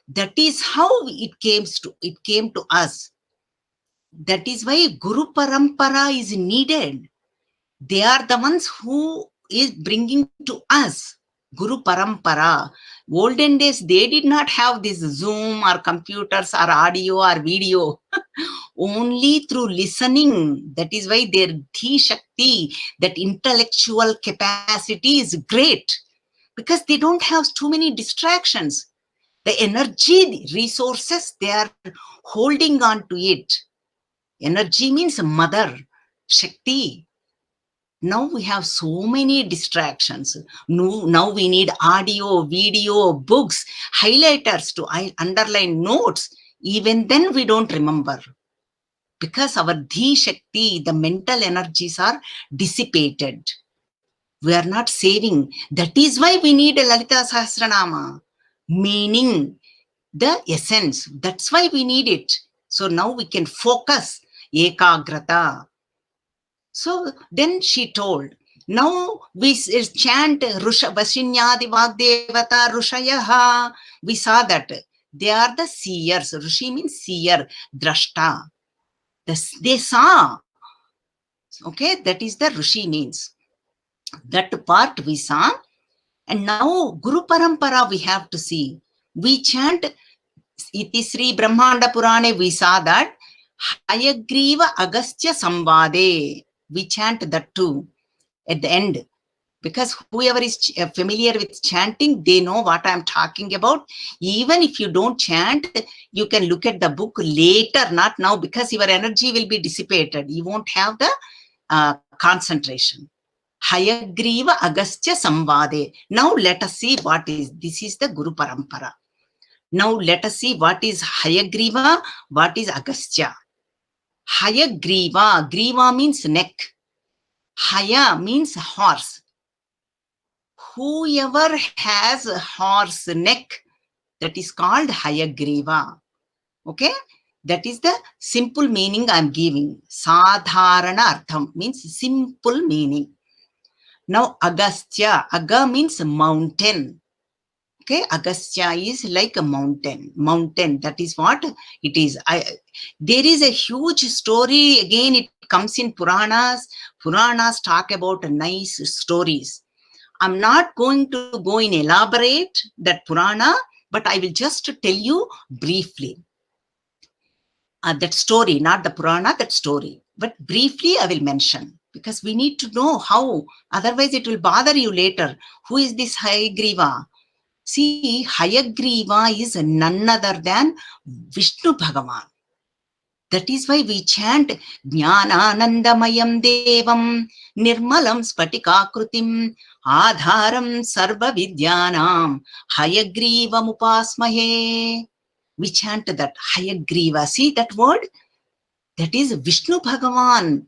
That is how it came to us. That is why Guru Parampara is needed. They are the ones who is bringing to us Guru Parampara. Olden days, they did not have this Zoom or computers or audio or video. Only through listening. That is why their Dhi Shakti, that intellectual capacity is great. Because they don't have too many distractions. The energy, resources, they are holding on to it. Energy means mother, Shakti. Now we have so many distractions. Now we need audio, video, books, highlighters to underline notes. Even then we don't remember. Because our Dhi Shakti, the mental energies are dissipated. We are not saving. That is why we need a Lalita Sahasranama. Meaning, the essence. That's why we need it. So now we can focus. Ekagrata. So then she told, now we chant Vashinyadi Vagdevata Rushayaha. We saw that they are the seers. Rushi means seer, drashta. They saw. Okay, that is the Rushi means. That part we saw. And now Guru Parampara we have to see. We chant Iti Sri Brahmanda Purane, we saw that Hayagriva Agastya Samvade. We chant that too at the end. Because whoever is familiar with chanting, they know what I'm talking about. Even if you don't chant, you can look at the book later, not now, because your energy will be dissipated. You won't have the concentration. Hayagriva Agastya Samvade. Now let us see what is. This is the Guru Parampara. Now let us see what is Hayagriva, what is Agastya. Hayagriva. Griva means neck. Haya means horse. Whoever has a horse neck, that is called Hayagriva. Okay? That is the simple meaning I'm giving. Sadharana Artham means simple meaning. Now Agastya. Aga means mountain. Okay, Agastya is like a mountain. Mountain, that is what it is. There is a huge story. Again, it comes in Puranas. Puranas talk about nice stories. I'm not going to go in elaborate that Purana, but I will just tell you briefly. That story, not the Purana, that story. But briefly I will mention, because we need to know how. Otherwise it will bother you later. Who is this Hayagriva? See, Hayagriva is none other than Vishnu Bhagavan. That is why we chant Jnananandamayam Devam Nirmalam Spatikakrutim Adharam Sarva Vidyanam Hayagrivam Upasmahe. We chant that Hayagriva. See that word? That is Vishnu Bhagavan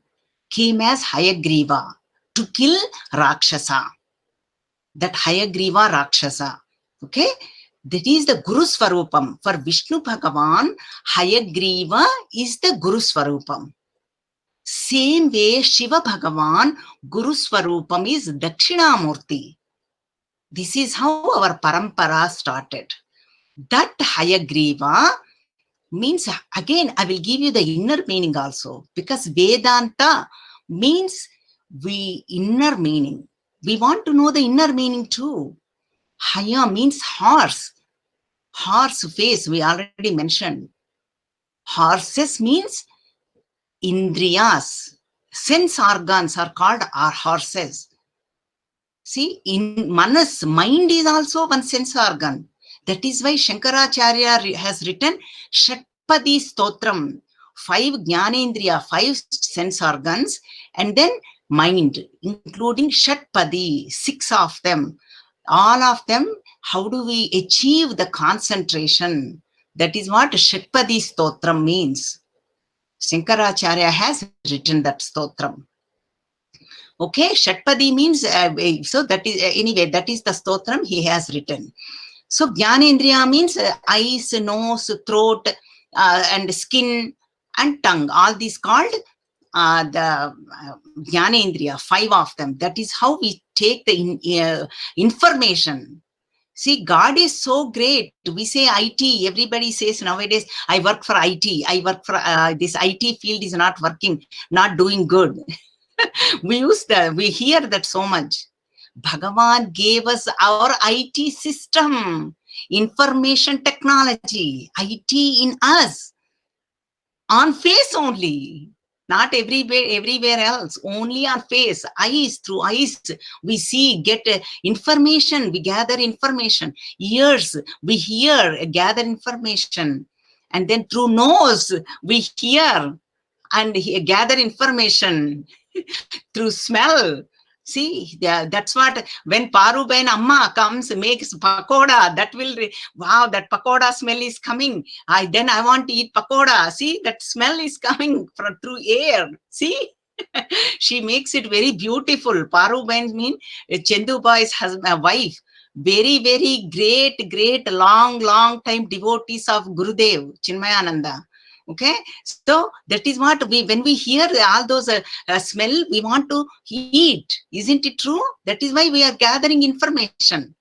came as Hayagriva to kill Rakshasa. That Hayagriva Rakshasa. Okay, that is the Guru Swarupam. For Vishnu Bhagavan, Hayagriva is the Guru Swarupam. Same way, Shiva Bhagavan, Guru Swarupam is Dakshinamurti. This is how our parampara started. That Hayagriva means, again, I will give you the inner meaning also, because Vedanta means inner meaning. We want to know the inner meaning too. Haya means horse. Horse face, we already mentioned. Horses means indriyas. Sense organs are called our horses. See, in Manas, mind is also one sense organ. That is why Shankaracharya has written Shatpadi Stotram. 5 Jnanendriya, 5 sense organs, and then mind, including Shatpadi, 6 of them. All of them, how do we achieve the concentration? That is what Shatpadi Stotram means. Shankaracharya has written that stotram. Okay, Shatpadi means, so that is, anyway, that is the stotram he has written. So Jnanendriya means eyes, nose, throat, and skin and tongue. All these called the Jnanendriya, 5 of them. That is how we take the information. See, God is so great. We say IT. Everybody says nowadays, I work for IT. I work for this IT field is not working, not doing good. We hear that so much. Bhagavan gave us our IT system, information technology, IT in us, on face only. Not everywhere else, only on face, eyes, through eyes, we see, get information, we gather information. Ears, we hear, gather information. And then through nose, we hear and gather information. Through smell. See, that's what, when Parubain Amma comes, makes pakoda, that will, wow, that pakoda smell is coming. Then I want to eat pakoda. See, that smell is coming from through air. See, she makes it very beautiful. Parubain means Chendubai's husband, wife. Very, very great, long time devotees of Gurudev, Chinmayananda. Okay, so that is what when we hear all those smell, we want to eat. Isn't it true? That is why we are gathering information.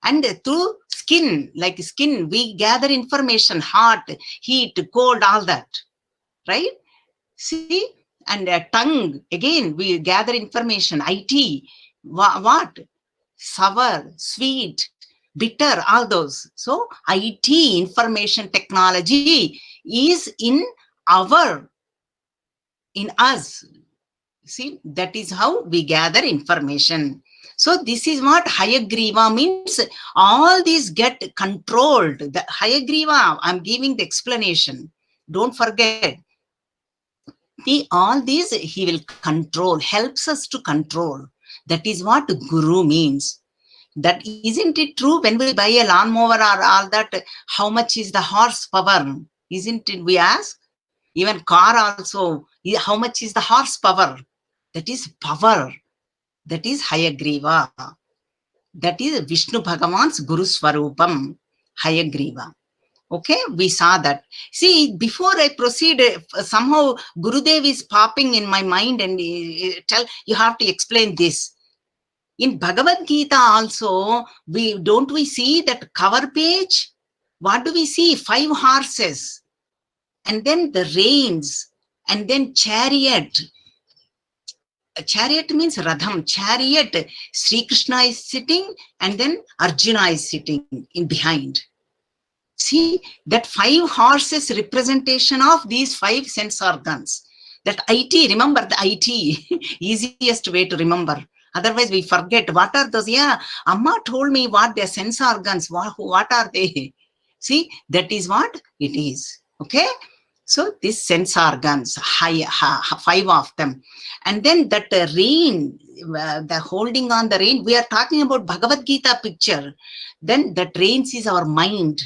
And through skin, like skin, we gather information, hot, heat, cold, all that. Right? See? And tongue, again, we gather information. IT, what? Sour, sweet, bitter, all those. So IT, information technology, is in us. See, that is how we gather information. So this is what Hayagriva means. All these get controlled. The Hayagriva, I'm giving the explanation. Don't forget. All these he will control, helps us to control. That is what Guru means. That isn't it true? When we buy a lawnmower or all that, how much is the horsepower? Isn't it, we ask? Even car also, how much is the horsepower? That is power. That is Hayagriva. That is Vishnu Bhagavan's Guru Swarupam, Hayagriva. Okay, we saw that. See, before I proceed, somehow Gurudev is popping in my mind and you have to explain this. In Bhagavad Gita also, don't we see that cover page? What do we see? 5 horses. And then the reins. And then chariot. Chariot means Radham. Chariot. Sri Krishna is sitting and then Arjuna is sitting in behind. See, that 5 horses representation of these 5 sense organs. That IT, remember the IT, easiest way to remember. Otherwise, we forget. What are those? Yeah, Amma told me what their sense organs, what are they? See, that is what it is. Okay? So, these sense organs, 5 of them. And then that rein, the holding on the rein, we are talking about Bhagavad Gita picture. Then that reins is our mind.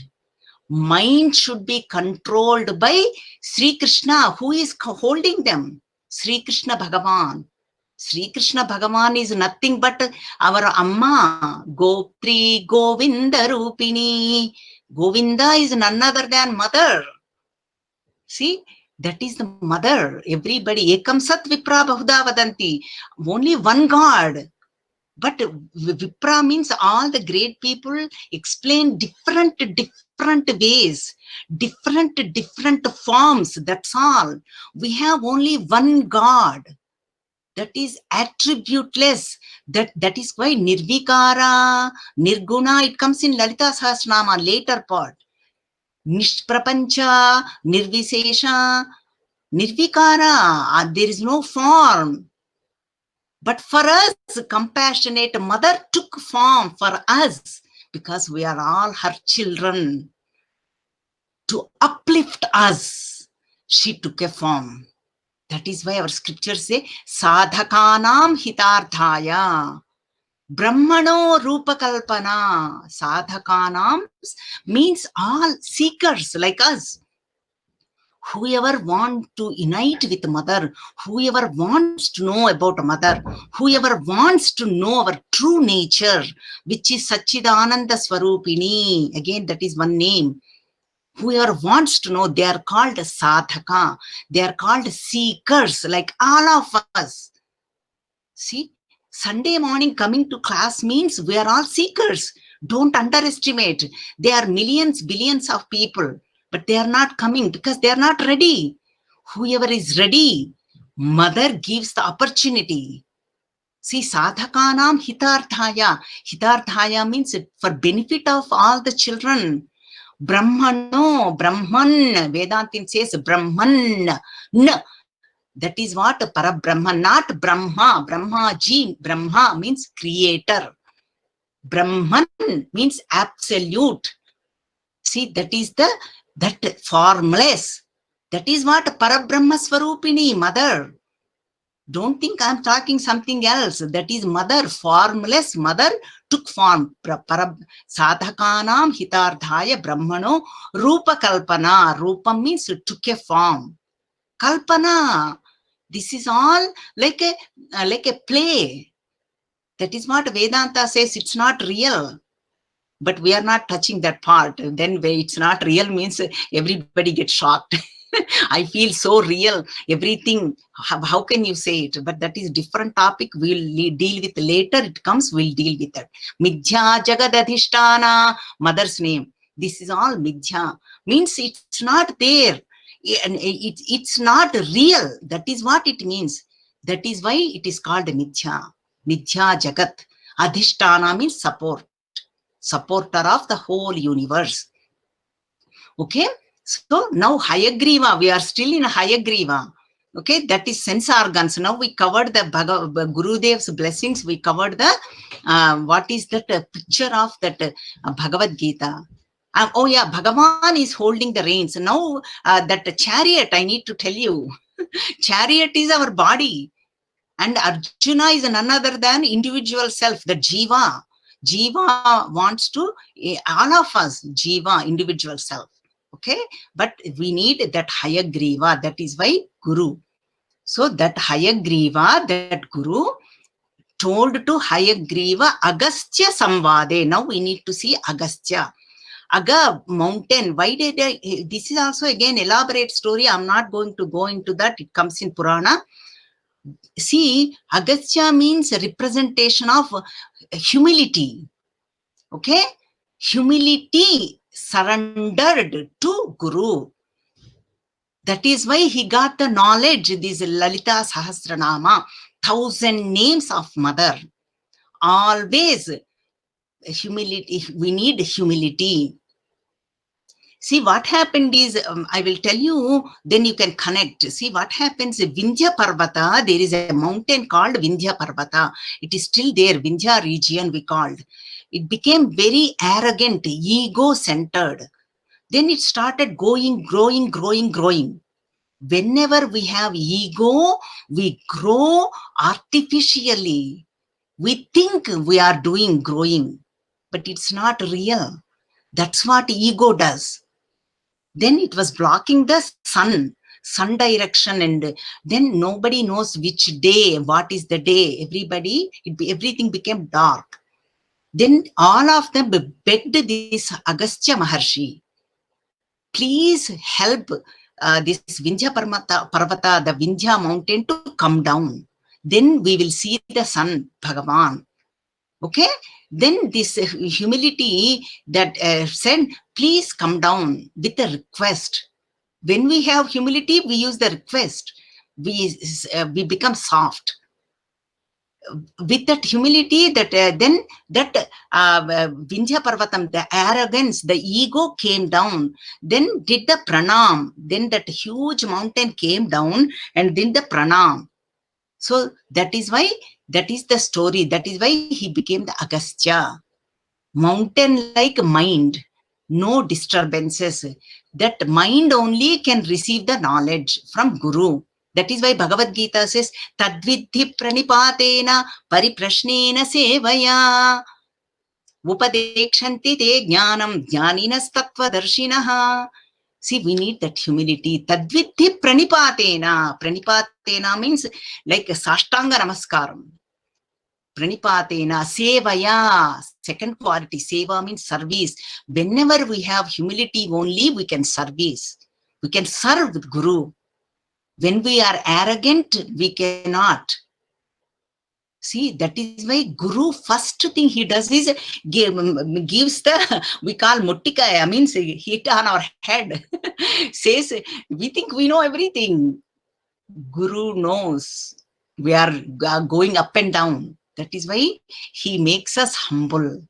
Mind should be controlled by Sri Krishna. Who is holding them? Sri Krishna Bhagavan. Sri Krishna Bhagavan is nothing but our Amma, Gopri Govinda Rupini. Govinda is none other than mother. See, that is the mother. Everybody, Ekam Sat Vipra Bahuda Vadanti. Only one God. But Vipra means all the great people explain different ways, different forms. That's all. We have only one God. That is attributeless. That is why Nirvikara, Nirguna, it comes in Lalita Sahasranama, later part. Nishprapancha, Nirvisesha, Nirvikara, there is no form. But for us, compassionate mother took form for us because we are all her children. To uplift us, she took a form. That is why our scriptures say, Sadhakanam hitarthaya, Brahmano rupakalpana. Sadhakanam means all seekers like us, Whoever wants to unite with mother, whoever wants to know about mother, whoever wants to know our true nature, which is Satchidananda Swarupini, again that is one name. Whoever wants to know, they are called sadhaka, they are called seekers, like all of us. See, Sunday morning coming to class means we are all seekers. Don't underestimate. There are millions, billions of people, but they are not coming because they are not ready. Whoever is ready, mother gives the opportunity. See, sadhakanam hitarthaya. Hitarthaya means for benefit of all the children. Brahmano, Brahman. Vedantin says Brahman. That is what Parabrahma, not Brahma. Brahmaji, Brahma means creator. Brahman means absolute. See, that is that formless. That is what Parabrahma Swarupini, mother. Don't think I'm talking something else. That is mother, formless mother took form. Sadhakanam hitardhaya brahmano rupa kalpana. Rupa means took a form. Kalpana. This is all like a play. That is what Vedanta says. It's not real. But we are not touching that part. Then it's not real means everybody gets shocked. I feel so real. Everything. How can you say it? But that is different topic. We'll deal with later. It comes. We'll deal with that. Midhya Jagadadhishtana. Mother's name. This is all midhya. Means it's not there. And it's not real. That is what it means. That is why it is called midhya. Midhya Jagat. Adhishtana means support. Supporter of the whole universe. Okay. So now Hayagriva, we are still in Hayagriva. Okay, that is sense organs. Now we covered the Gurudev's blessings. We covered the what is that picture of that Bhagavad Gita. Oh yeah, Bhagavan is holding the reins. Now that chariot, I need to tell you, chariot is our body, and Arjuna is none other than individual self, the Jiva. Jiva wants to, all of us, Jiva, individual self. Okay, but we need that Hayagriva. That is why Guru. So that Hayagriva, that Guru told to Hayagriva Agastya Samvade. Now we need to see Agastya. Aga mountain. Why did this is also again elaborate story. I'm not going to go into that. It comes in Purana. See, Agastya means a representation of humility. Okay, humility surrendered to Guru. That is why he got the knowledge. This Lalita Sahasranama, 1,000 names of mother. Always humility. We need humility. See, what happened is, I will tell you, then you can connect. See, what happens, Vindhya Parvata, there is a mountain called Vindhya Parvata. It is still there, Vindhya region we called. It became very arrogant, ego-centered. Then it started growing. Whenever we have ego, we grow artificially. We think we are growing, but it's not real. That's what ego does. Then it was blocking the sun direction, and then nobody knows which day, what is the day. Everything became dark. Then all of them begged this Agastya Maharshi, please help this Vindhya Parvata, the Vindhya mountain, to come down. Then we will see the sun, Bhagavan. Okay, then this humility that said, please come down with a request. When we have humility, we use the request. We become soft. With that humility, that then that Vindhya Parvatam, the arrogance, the ego came down, then did the pranam. Then that huge mountain came down and did the pranam. So that is why, that is the story. That is why he became the Agastya. Mountain-like mind, no disturbances. That mind only can receive the knowledge from Guru. That is why Bhagavad Gita says, Tadvidhi pranipatena pariprashnena sevaya upadekshanti te jnanam jnaninas tattva darshinaha. See, we need that humility. Tadvidhi pranipatena. Pranipatena means like a sashtanga namaskaram. Pranipatena, sevaya. Second quality, seva means service. Whenever we have humility only, we can service. We can serve with Guru. When we are arrogant, we cannot. See, that is why Guru, first thing he does is gives the, we call muttikaya, means hit on our head. Says, we think we know everything. Guru knows we are going up and down. That is why he makes us humble.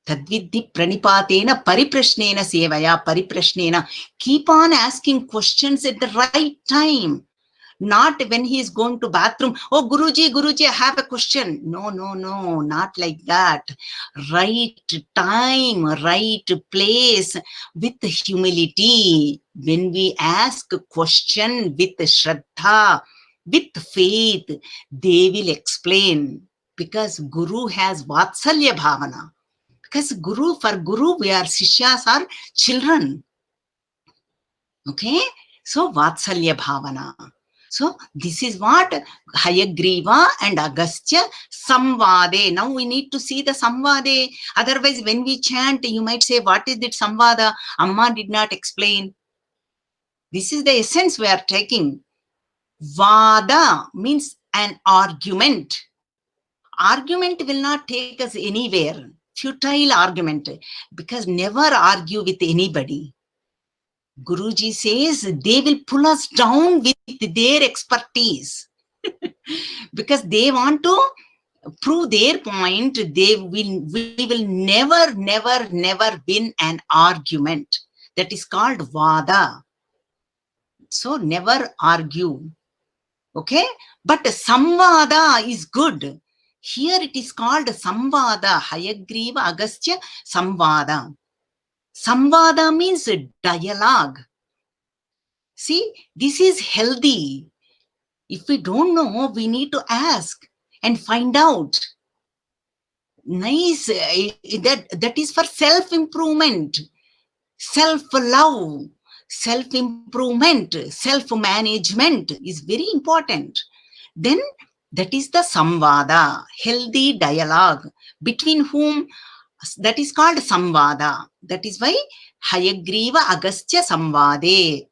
Tadvidhi pranipatena pariprashnena sevaya pariprashnena. Keep on asking questions at the right time. Not when he is going to bathroom. Oh, Guruji, I have a question. No, not like that. Right time, right place, with humility. When we ask a question with Shraddha, with faith, they will explain. Because Guru has Vatsalya Bhavana. Because for Guru, we are Sishyas, are children. Okay? So, Vatsalya Bhavana. So, this is what Hayagriva and Agastya Samvade. Now, we need to see the Samvade. Otherwise, when we chant, you might say, what is that Samvada? Amma did not explain. This is the essence we are taking. Vada means an argument. Argument will not take us anywhere. Futile argument. Because never argue with anybody. Guruji says they will pull us down with their expertise. Because they want to prove their point. We will never win an argument. That is called Vada. So never argue. Okay? But Samvada is good. Here it is called Samvada. Hayagriva Agastya Samvada. Samvada means dialogue. See, this is healthy. If we don't know, we need to ask and find out. Nice. That is for self-improvement, self-love, self-improvement, self-management is very important. Then that is the Samvada, healthy dialogue. Between whom? That is called Samvada. That is why Hayagriva Agastya Samvade.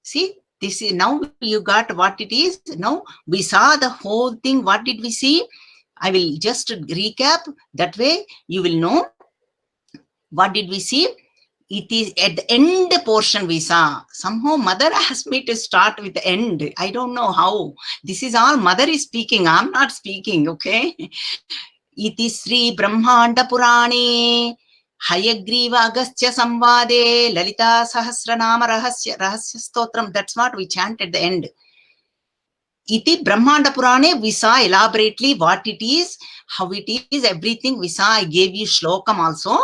See, this is now you got what it is. Now we saw the whole thing. What did we see? I will just recap. That way you will know. What did we see? It is at the end portion we saw. Somehow mother asked me to start with the end. I don't know how. This is all mother is speaking. I'm not speaking. Okay. Iti Sri Brahmanda Purane Hayagriva Agastya Samvade Lalita Sahasranama Rahasya Stotram. That's what we chant at the end. Iti Brahmanda Purane, we saw elaborately what it is, how it is, everything we saw. I gave you Shlokam also.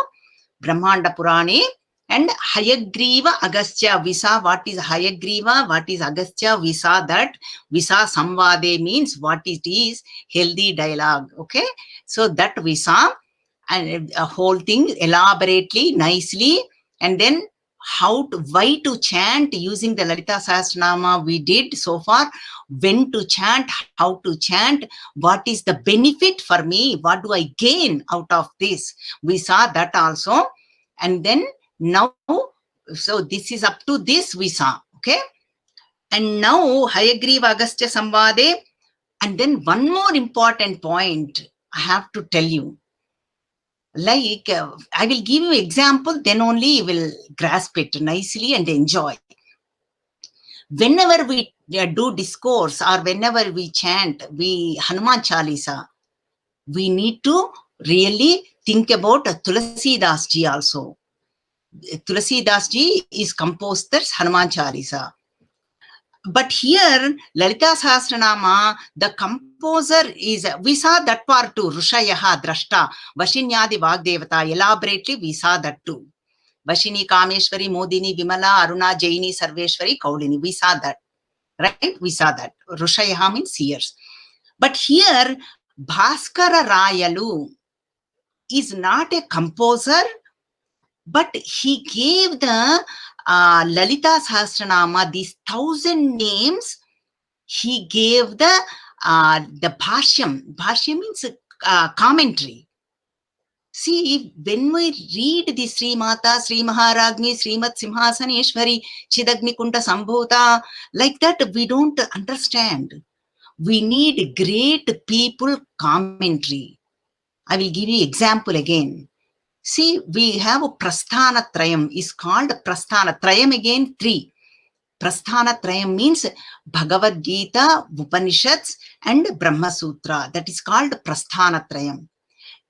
Brahmanda Purane and Hayagriva Agastya. We saw what is Hayagriva, what is Agastya. We saw that. We saw Samvade means what it is, healthy dialogue. Okay. So that we saw, and a whole thing elaborately, nicely, and then why to chant using the Lalita Sahasranama we did so far, when to chant, how to chant, what is the benefit for me, what do I gain out of this. We saw that also. And then now, so this is up to this we saw. Okay. And now Hayagriva Agastya Samvade. And then one more important point I have to tell you. Like, I will give you example, then only you will grasp it nicely and enjoy. Whenever we do discourse or whenever we chant, Hanuman Chalisa, we need to really think about Tulasidas ji also. Tulasidas ji is composed this Hanuman Chalisa. But here, Lalita Sahasranama, the composer is, we saw that part too, Rushayaha, Drashta, Vashinyadi Vagdevata, elaborately we saw that too. Vashini, Kameshwari, Modini, Vimala, Aruna, Jaini, Sarveshwari, Kaulini, we saw that, right? We saw that. Rushayaha means seers. But here, Bhaskara Rayalu is not a composer, But he gave the Lalita Sahasranama, these 1,000 names, he gave the Bhashyam. Bhashyam means commentary. See, when we read the Sri Mata, Sri Maharagni, Srimat Simhasaneshwari, Chidagni Kunta Sambhuta, like that, we don't understand. We need great people commentary. I will give you example again. See, we have a Prasthana Trayam, is called Prasthana Trayam, again 3. Prasthana Trayam means Bhagavad Gita, Upanishads and Brahma Sutra. That is called Prasthana Trayam.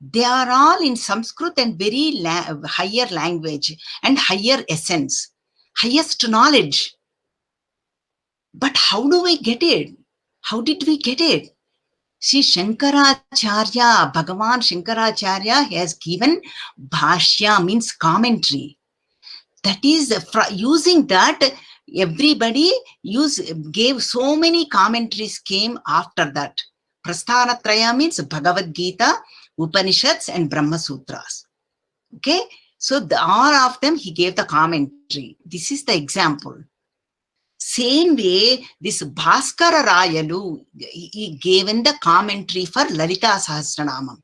They are all in Sanskrit and very higher language and higher essence, highest knowledge. But how do we get it? How did we get it? See, Shankaracharya, Bhagavan Shankaracharya has given Bhashya, means commentary. That is, using that, everybody gave so many commentaries came after that. Prasthana Traya means Bhagavad Gita, Upanishads and Brahma Sutras. Okay, so all of them he gave the commentary. This is the example. Same way, this Bhaskara Rayalu, he given the commentary for Lalita Sahasranamam.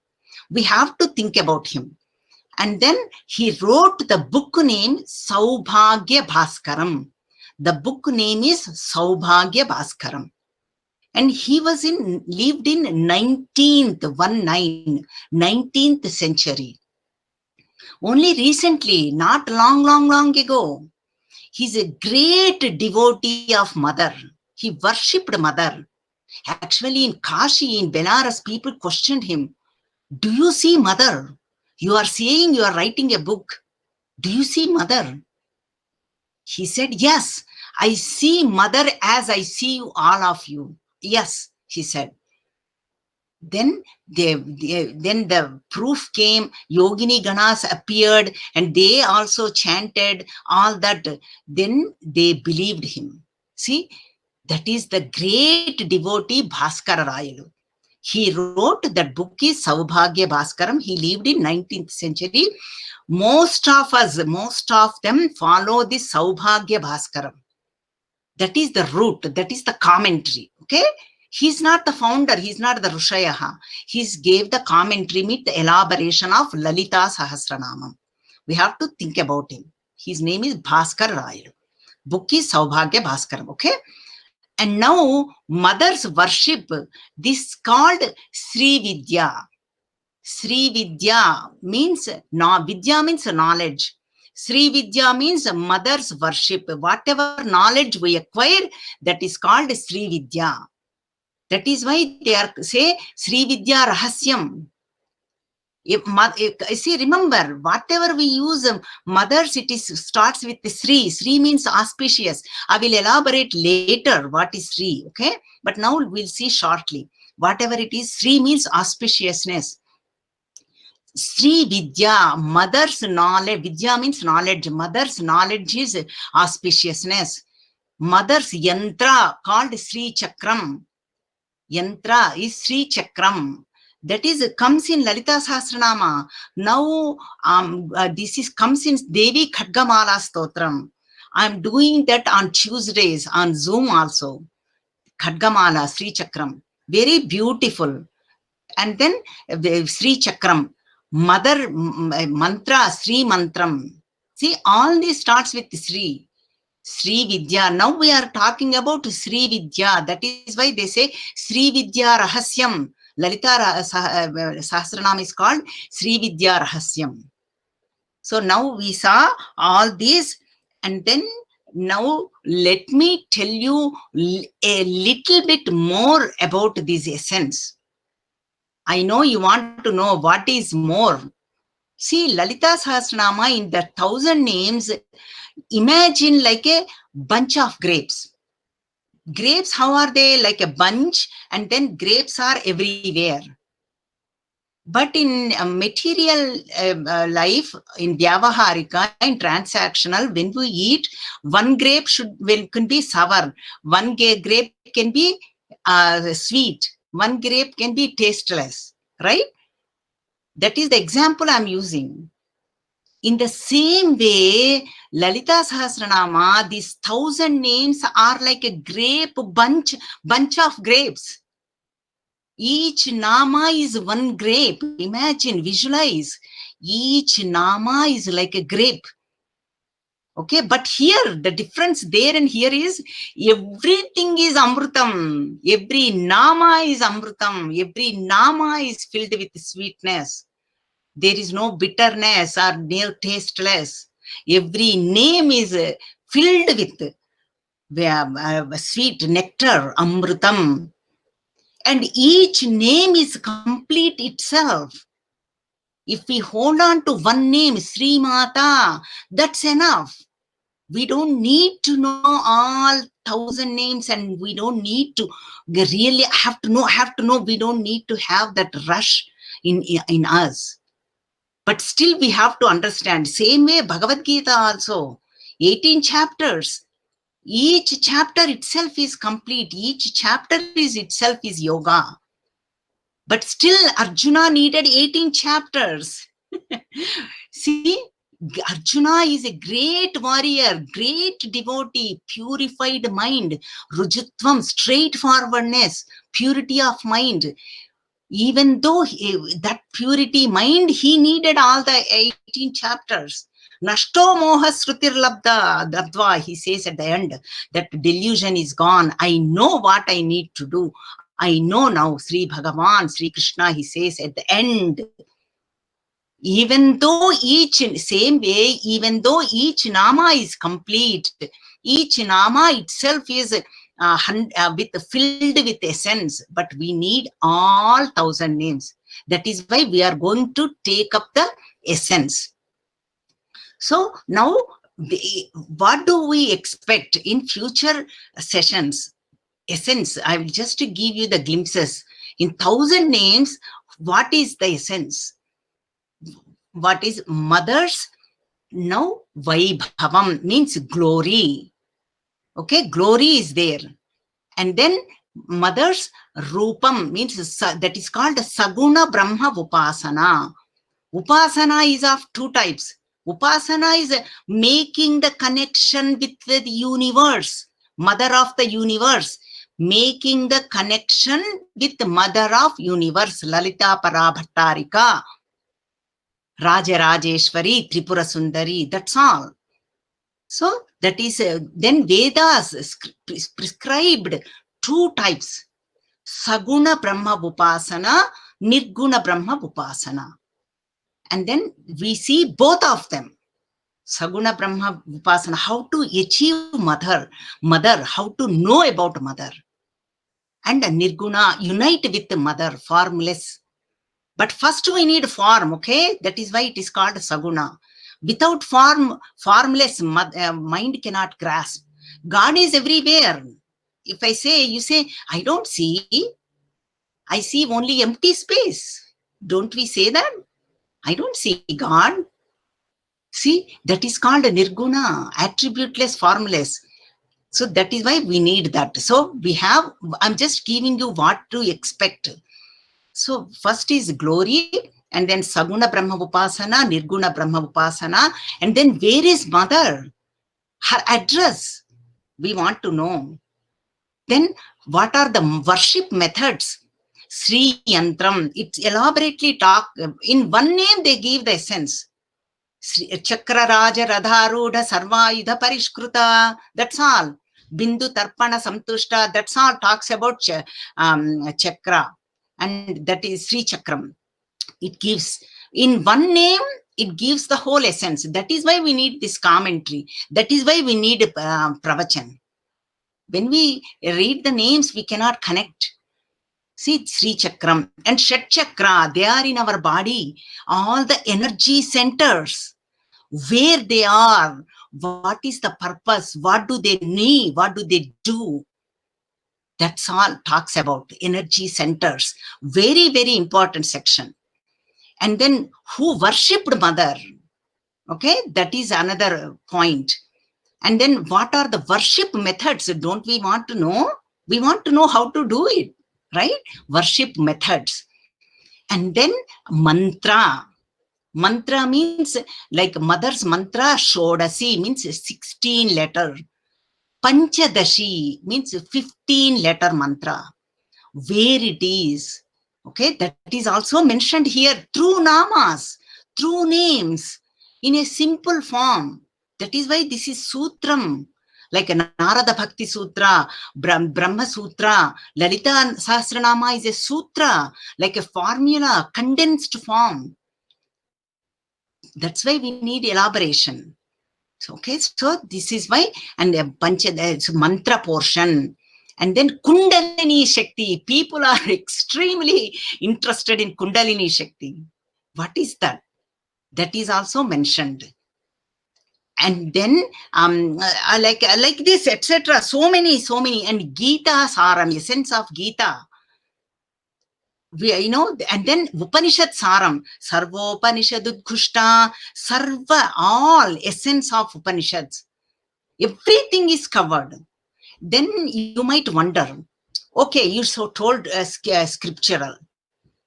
We have to think about him. And then he wrote the book name Saubhagya Bhaskaram. The book name is Saubhagya Bhaskaram. And he was lived in 19th century. Only recently, not long ago, he's a great devotee of Mother. He worshipped Mother. Actually, in Kashi, in Benares, people questioned him. Do you see Mother? You are saying you are writing a book. Do you see Mother? He said, yes, I see Mother as I see you, all of you. Yes, he said. Then the proof came, Yogini Ganas appeared and they also chanted all that. Then they believed him. See, that is the great devotee Bhaskara Rayalu. He wrote that book is Saubhagya Bhaskaram. He lived in 19th century. Most of them follow this Saubhagya Bhaskaram. That is the root, that is the commentary. Okay? He's not the founder, he's not the Rushayaha. He gave the commentary with the elaboration of Lalita Sahasranamam. We have to think about him. His name is Bhaskar Rayalu. Book is Saubhagya Bhaskaram. Okay? And now, Mother's worship, this called Sri Vidya. Sri Vidya means, Vidya means knowledge. Sri Vidya means Mother's worship. Whatever knowledge we acquire, that is called Sri Vidya. That is why they are say Sri Vidya Rahasyam. See, remember, whatever we use, Mothers, it starts with the Sri. Sri means auspicious. I will elaborate later what is Sri, okay? But now we'll see shortly. Whatever it is, Sri means auspiciousness. Sri Vidya, Mother's knowledge. Vidya means knowledge. Mother's knowledge is auspiciousness. Mother's yantra, called Sri Chakram. Yantra is Sri Chakram. That is, comes in Lalita Sahasranama. Now, comes in Devi Khadgamala Stotram. I'm doing that on Tuesdays, on Zoom also. Khadgamala, Sri Chakram. Very beautiful. And then Sri Chakram. Mother mantra, Sri Mantram. See, all this starts with Sri. Sri Vidya. Now we are talking about Sri Vidya. That is why they say Sri Vidya Rahasyam. Lalita Sahasranam is called Sri Vidya Rahasyam. So now we saw all these, and then now let me tell you a little bit more about this essence. I know you want to know what is more. See, Lalita Sahasranama, in the 1,000 names, imagine like a bunch of grapes. Grapes, how are they? Like a bunch, and then grapes are everywhere. But in material life, in Vyavaharika, in transactional, when we eat, one grape can be sour, one grape can be sweet, one grape can be tasteless, right? That is the example I'm using. In the same way, Lalita Sahasranama, these 1,000 names are like a bunch of grapes. Each nama is one grape. Imagine, visualize. Each nama is like a grape. Okay, but here, the difference there and here is, everything is Amrutam. Every nama is Amrutam. Every nama is filled with sweetness. There is no bitterness or near tasteless. Every name is filled with sweet nectar, Amrutam. And each name is complete itself. If we hold on to one name, Sri Mata, that's enough. We don't need to know all 1,000 names, and we don't need to really have to know. We don't need to have that rush in us. But still we have to understand. Same way Bhagavad Gita also, 18 chapters. Each chapter itself is complete. Each chapter itself is yoga. But still Arjuna needed 18 chapters. See, Arjuna is a great warrior, great devotee, purified mind, rujutvam, straightforwardness, purity of mind. Even though that purity mind, he needed all the 18 chapters. Nashto moha srutir labda dadva, he says at the end, that delusion is gone. I know what I need to do. I know now. Sri Bhagavan, Sri Krishna, he says at the end, even though same way, even though each nama is complete, each nama itself is filled with essence, but we need all 1,000 names. That is why we are going to take up the essence. So now, what do we expect in future sessions? Essence, I will just give you the glimpses. In 1,000 names, what is the essence? What is mother's? Now, Vaibhavam means glory. Okay, glory is there. And then mother's Rupam means that is called Saguna Brahma Upasana. Upasana is of two types. Upasana is making the connection with the universe, mother of the universe, making the connection with the mother of universe, Lalita Parabhattarika, Raja Rajeshwari, Tripura Sundari, that's all. So that is, then Vedas prescribed two types, Saguna Brahma Upasana, Nirguna Brahma Upasana. And then we see both of them. Saguna Brahma Upasana, how to achieve mother, how to know about mother. And Nirguna, unite with the mother, formless. But first we need form, okay? That is why it is called Saguna. Without formless, mind cannot grasp. God is everywhere. If I say, you say, I don't see, I see only empty space. Don't we say that? I don't see God. See, that is called Nirguna, attributeless, formless. So that is why we need that. So we have, I'm just giving you what to expect. So first is glory, and then Saguna Brahma Upasana, Nirguna Brahma Upasana, and then where is mother? Her address, we want to know. Then what are the worship methods? Sri Yantram, it's elaborately talked. In one name they give the essence. Chakra Raja Radharudha Sarvayudha Parishkruta, that's all. Bindu Tarpana Santushta, that's all talks about chakra. And that is Sri Chakram. It gives, in one name, it gives the whole essence. That is why we need this commentary. That is why we need pravachan. When we read the names, we cannot connect. See, Sri Chakram and Shat Chakra, they are in our body. All the energy centers, where they are, what is the purpose, what do they need, what do they do? That's all talks about energy centers. Very, very important section. And then who worshipped mother? Okay, that is another point. And then what are the worship methods? Don't we want to know? We want to know how to do it, right? Worship methods. And then mantra. Mantra means like mother's mantra, Shodasi means 16 letter. Panchadashi means 15 letter mantra. Where it is, okay, that is also mentioned here through namas, through names, in a simple form. That is why this is Sutram, like a Narada Bhakti Sutra, Brahma Sutra. Lalita Sahasranama is a sutra, like a formula, condensed form. That's why we need elaboration. Okay, so this is why, and a bunch of mantra portion. And then Kundalini Shakti. People are extremely interested in Kundalini Shakti. What is that? That is also mentioned. And then like this, etc. So many. And Gita Saram, essence of Gita. And then Upanishad Saram, Sarvopanishad Udgushta, Sarva, all essence of Upanishads. Everything is covered. Then you might wonder, okay, you so told scriptural,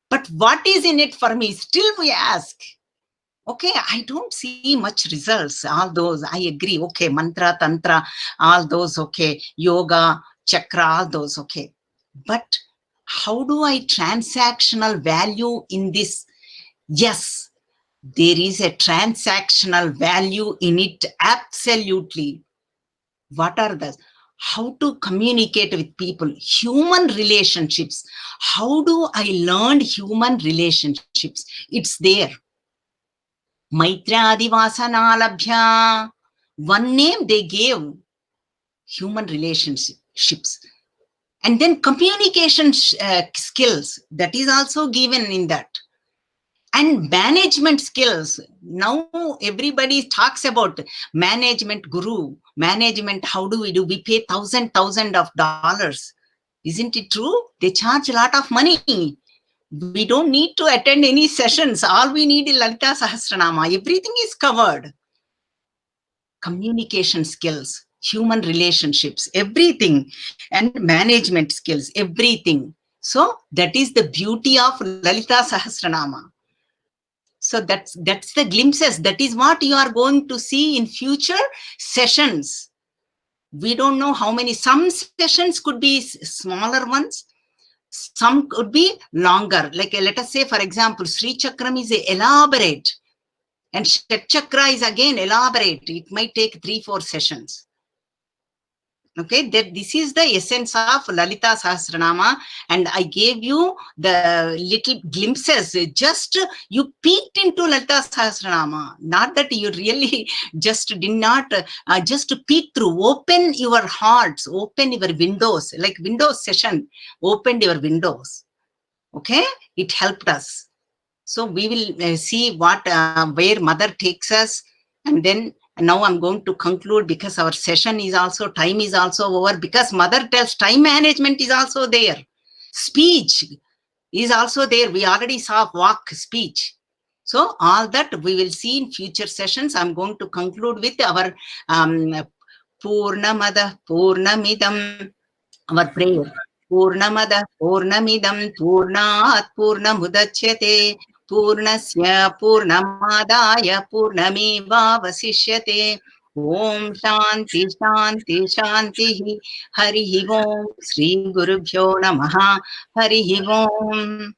but what is in it for me? Still we ask. Okay, I don't see much results. All those, I agree. Okay, mantra, tantra, all those, okay, yoga, chakra, all those, okay. But how do I transactional value in this? Yes, there is a transactional value in it, absolutely. What are those? How to communicate with people, human relationships. How do I learn human relationships? It's there. Maitra Adivasanalabhya. One name they gave, human relationships. And then communication skills, that is also given in that. And management skills. Now everybody talks about management guru, management. How do we do? We pay $1,000 of dollars. Isn't it true? They charge a lot of money. We don't need to attend any sessions. All we need is Lalita Sahasranama. Everything is covered. Communication skills, human relationships, everything, and management skills, everything. So that is the beauty of Lalita Sahasranama. So that's the glimpses. That is what you are going to see in future sessions. We don't know how many. Some sessions could be smaller ones. Some could be longer. Like let us say, for example, Sri Chakram is elaborate. And Shat Chakra is again elaborate. It might take 3-4 sessions. Okay, this is the essence of Lalita Sahasranama, and I gave you the little glimpses. Just you peeked into Lalita Sahasranama, not that you really just did not just peek through. Open your hearts, open your windows, like Windows session, opened your windows. Okay, it helped us. So we will see what where Mother takes us, and then. And now I'm going to conclude because our session is also, time is also over, because Mother tells time management is also there. Speech is also there. We already saw walk, speech. So all that we will see in future sessions. I'm going to conclude with our Purnamada Purnamidam, our prayer. Purnamada Purnamidam Purnat Purnamudachyate Purnasya Purnamadaya Purnamevavasishyate. Om Shanti Shanti Shanti. Hari Om. Sri Gurubhyo Namaha. Hari Om.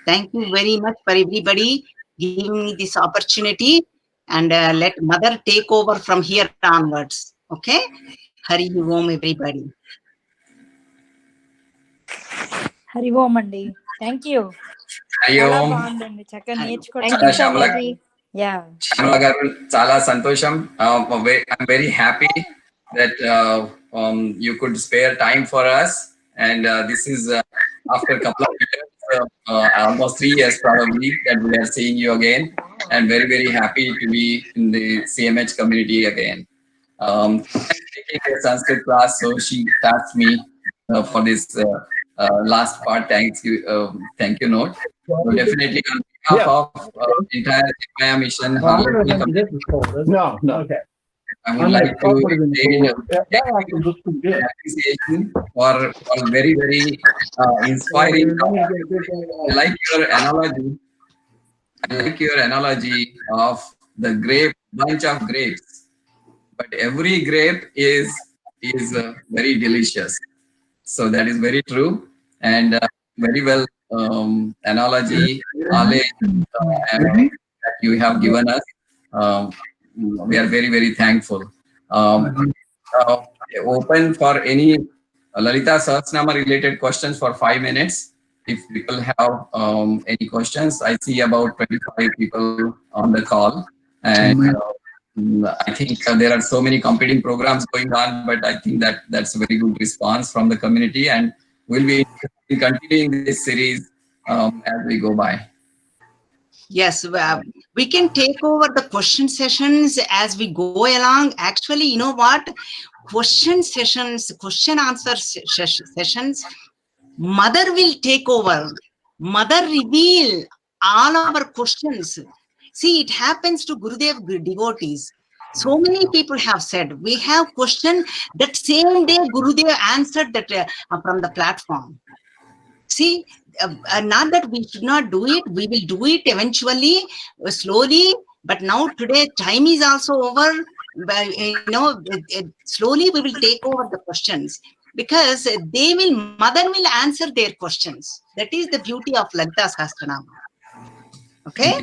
Thank you very much for everybody giving me this opportunity, and let Mother take over from here onwards. Okay? Hari Om, everybody. Hari Om andi. Thank you. చాలా బాగుందండి, చక్కగా నేర్చుకోవడం. Yeah. Shyamala garu, chala santosham. I'm very happy that you could spare time for us, and this is after a couple of years, almost 3 years probably, that we are seeing you again, and very, very happy to be in the CMH community again. I'm taking a Sanskrit class, so she tasked me for this last part. Thank you note. So definitely on behalf of entire Maya Mission, No, okay. I would like to extend appreciation for very, very inspiring. I like your analogy. I like your analogy of the grape, bunch of grapes, but every grape is very delicious. So that is very true and very well analogy, Ale, that you have given us. Um, we are very thankful. Um, uh, Open for any Lalita Sahasranama related questions for 5 minutes. If people have any questions, I see about 25 people on the call, and I think there are so many competing programs going on, but I think that that's a very good response from the community, and we'll be continuing this series as we go by. Yes, we can take over the question sessions as we go along. Actually, you know what? Question sessions, question answer sessions, Mother will take over. Mother reveal all our questions. See, it happens to Gurudev devotees. So many people have said, we have question that same day Gurudev answered that from the platform. See, not that we should not do it. We will do it eventually, slowly. But now today, time is also over. But, slowly we will take over the questions because Mother will answer their questions. That is the beauty of Lalita Sahasranama. Okay.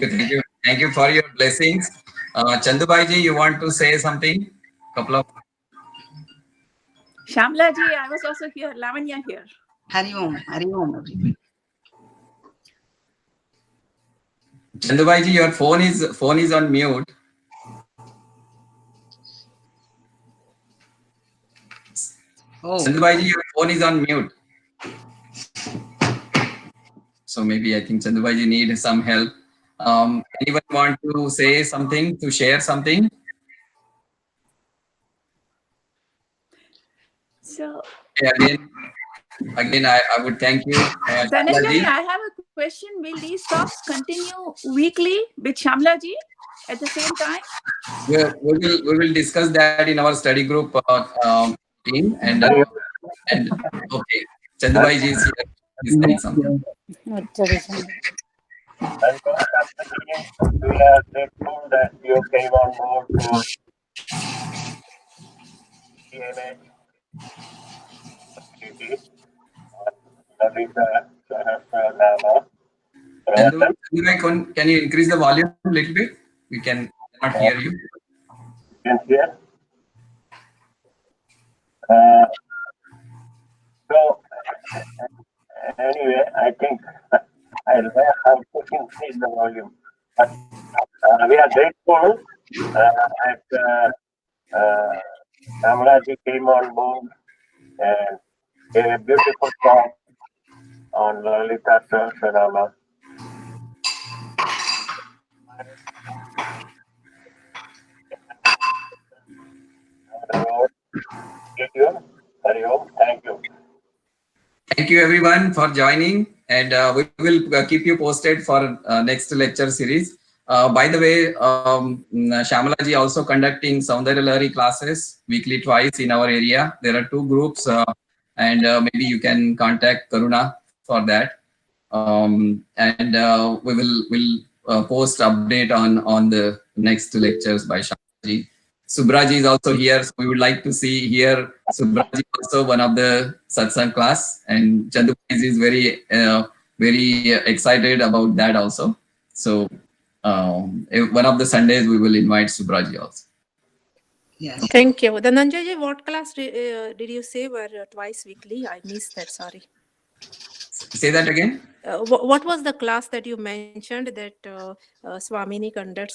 Thank you for your blessings. Chandubai ji, you want to say something? Couple of. Shamla ji, I was also here. Lavanya here. Hari Om, everybody. Chandubai ji, your phone is on mute. Oh. Chandubai ji, your phone is on mute. So maybe I think Chandubai ji need some help. Anyone want to say something, to share something? So again, I would thank you. Dhananjay, I have a question. Will these talks continue weekly with Shamla ji at the same time? We will discuss that in our study group team and okay, Chandubai ji is here. He's saying something. We are grateful that you came on board to Lalita Sahasranama. Chandubai, can you increase the volume a little bit? We cannot hear you. Can hear? So anyway, I think I'll have to increase the volume. But we are grateful that Shamlaji came on board and gave a beautiful talk on Lalita Sahasranama. Thank you. Thank you everyone for joining, and we will keep you posted for next lecture series. By the way, Shamala ji also conducting Saundarya Lahari classes weekly twice in our area. There are 2 groups, and maybe you can contact Karuna for that. And we'll post update on the next lectures by Shamala ji. Subraji is also here, so we would like to see here Subraji also one of the satsang class, and Chandu is very excited about that also. So one of the Sundays we will invite Subraji also. Yes. Thank you. Dhananjay, what class did you say were twice weekly? I missed that. Sorry. Say that again. What was the class that you mentioned that Swamini conducts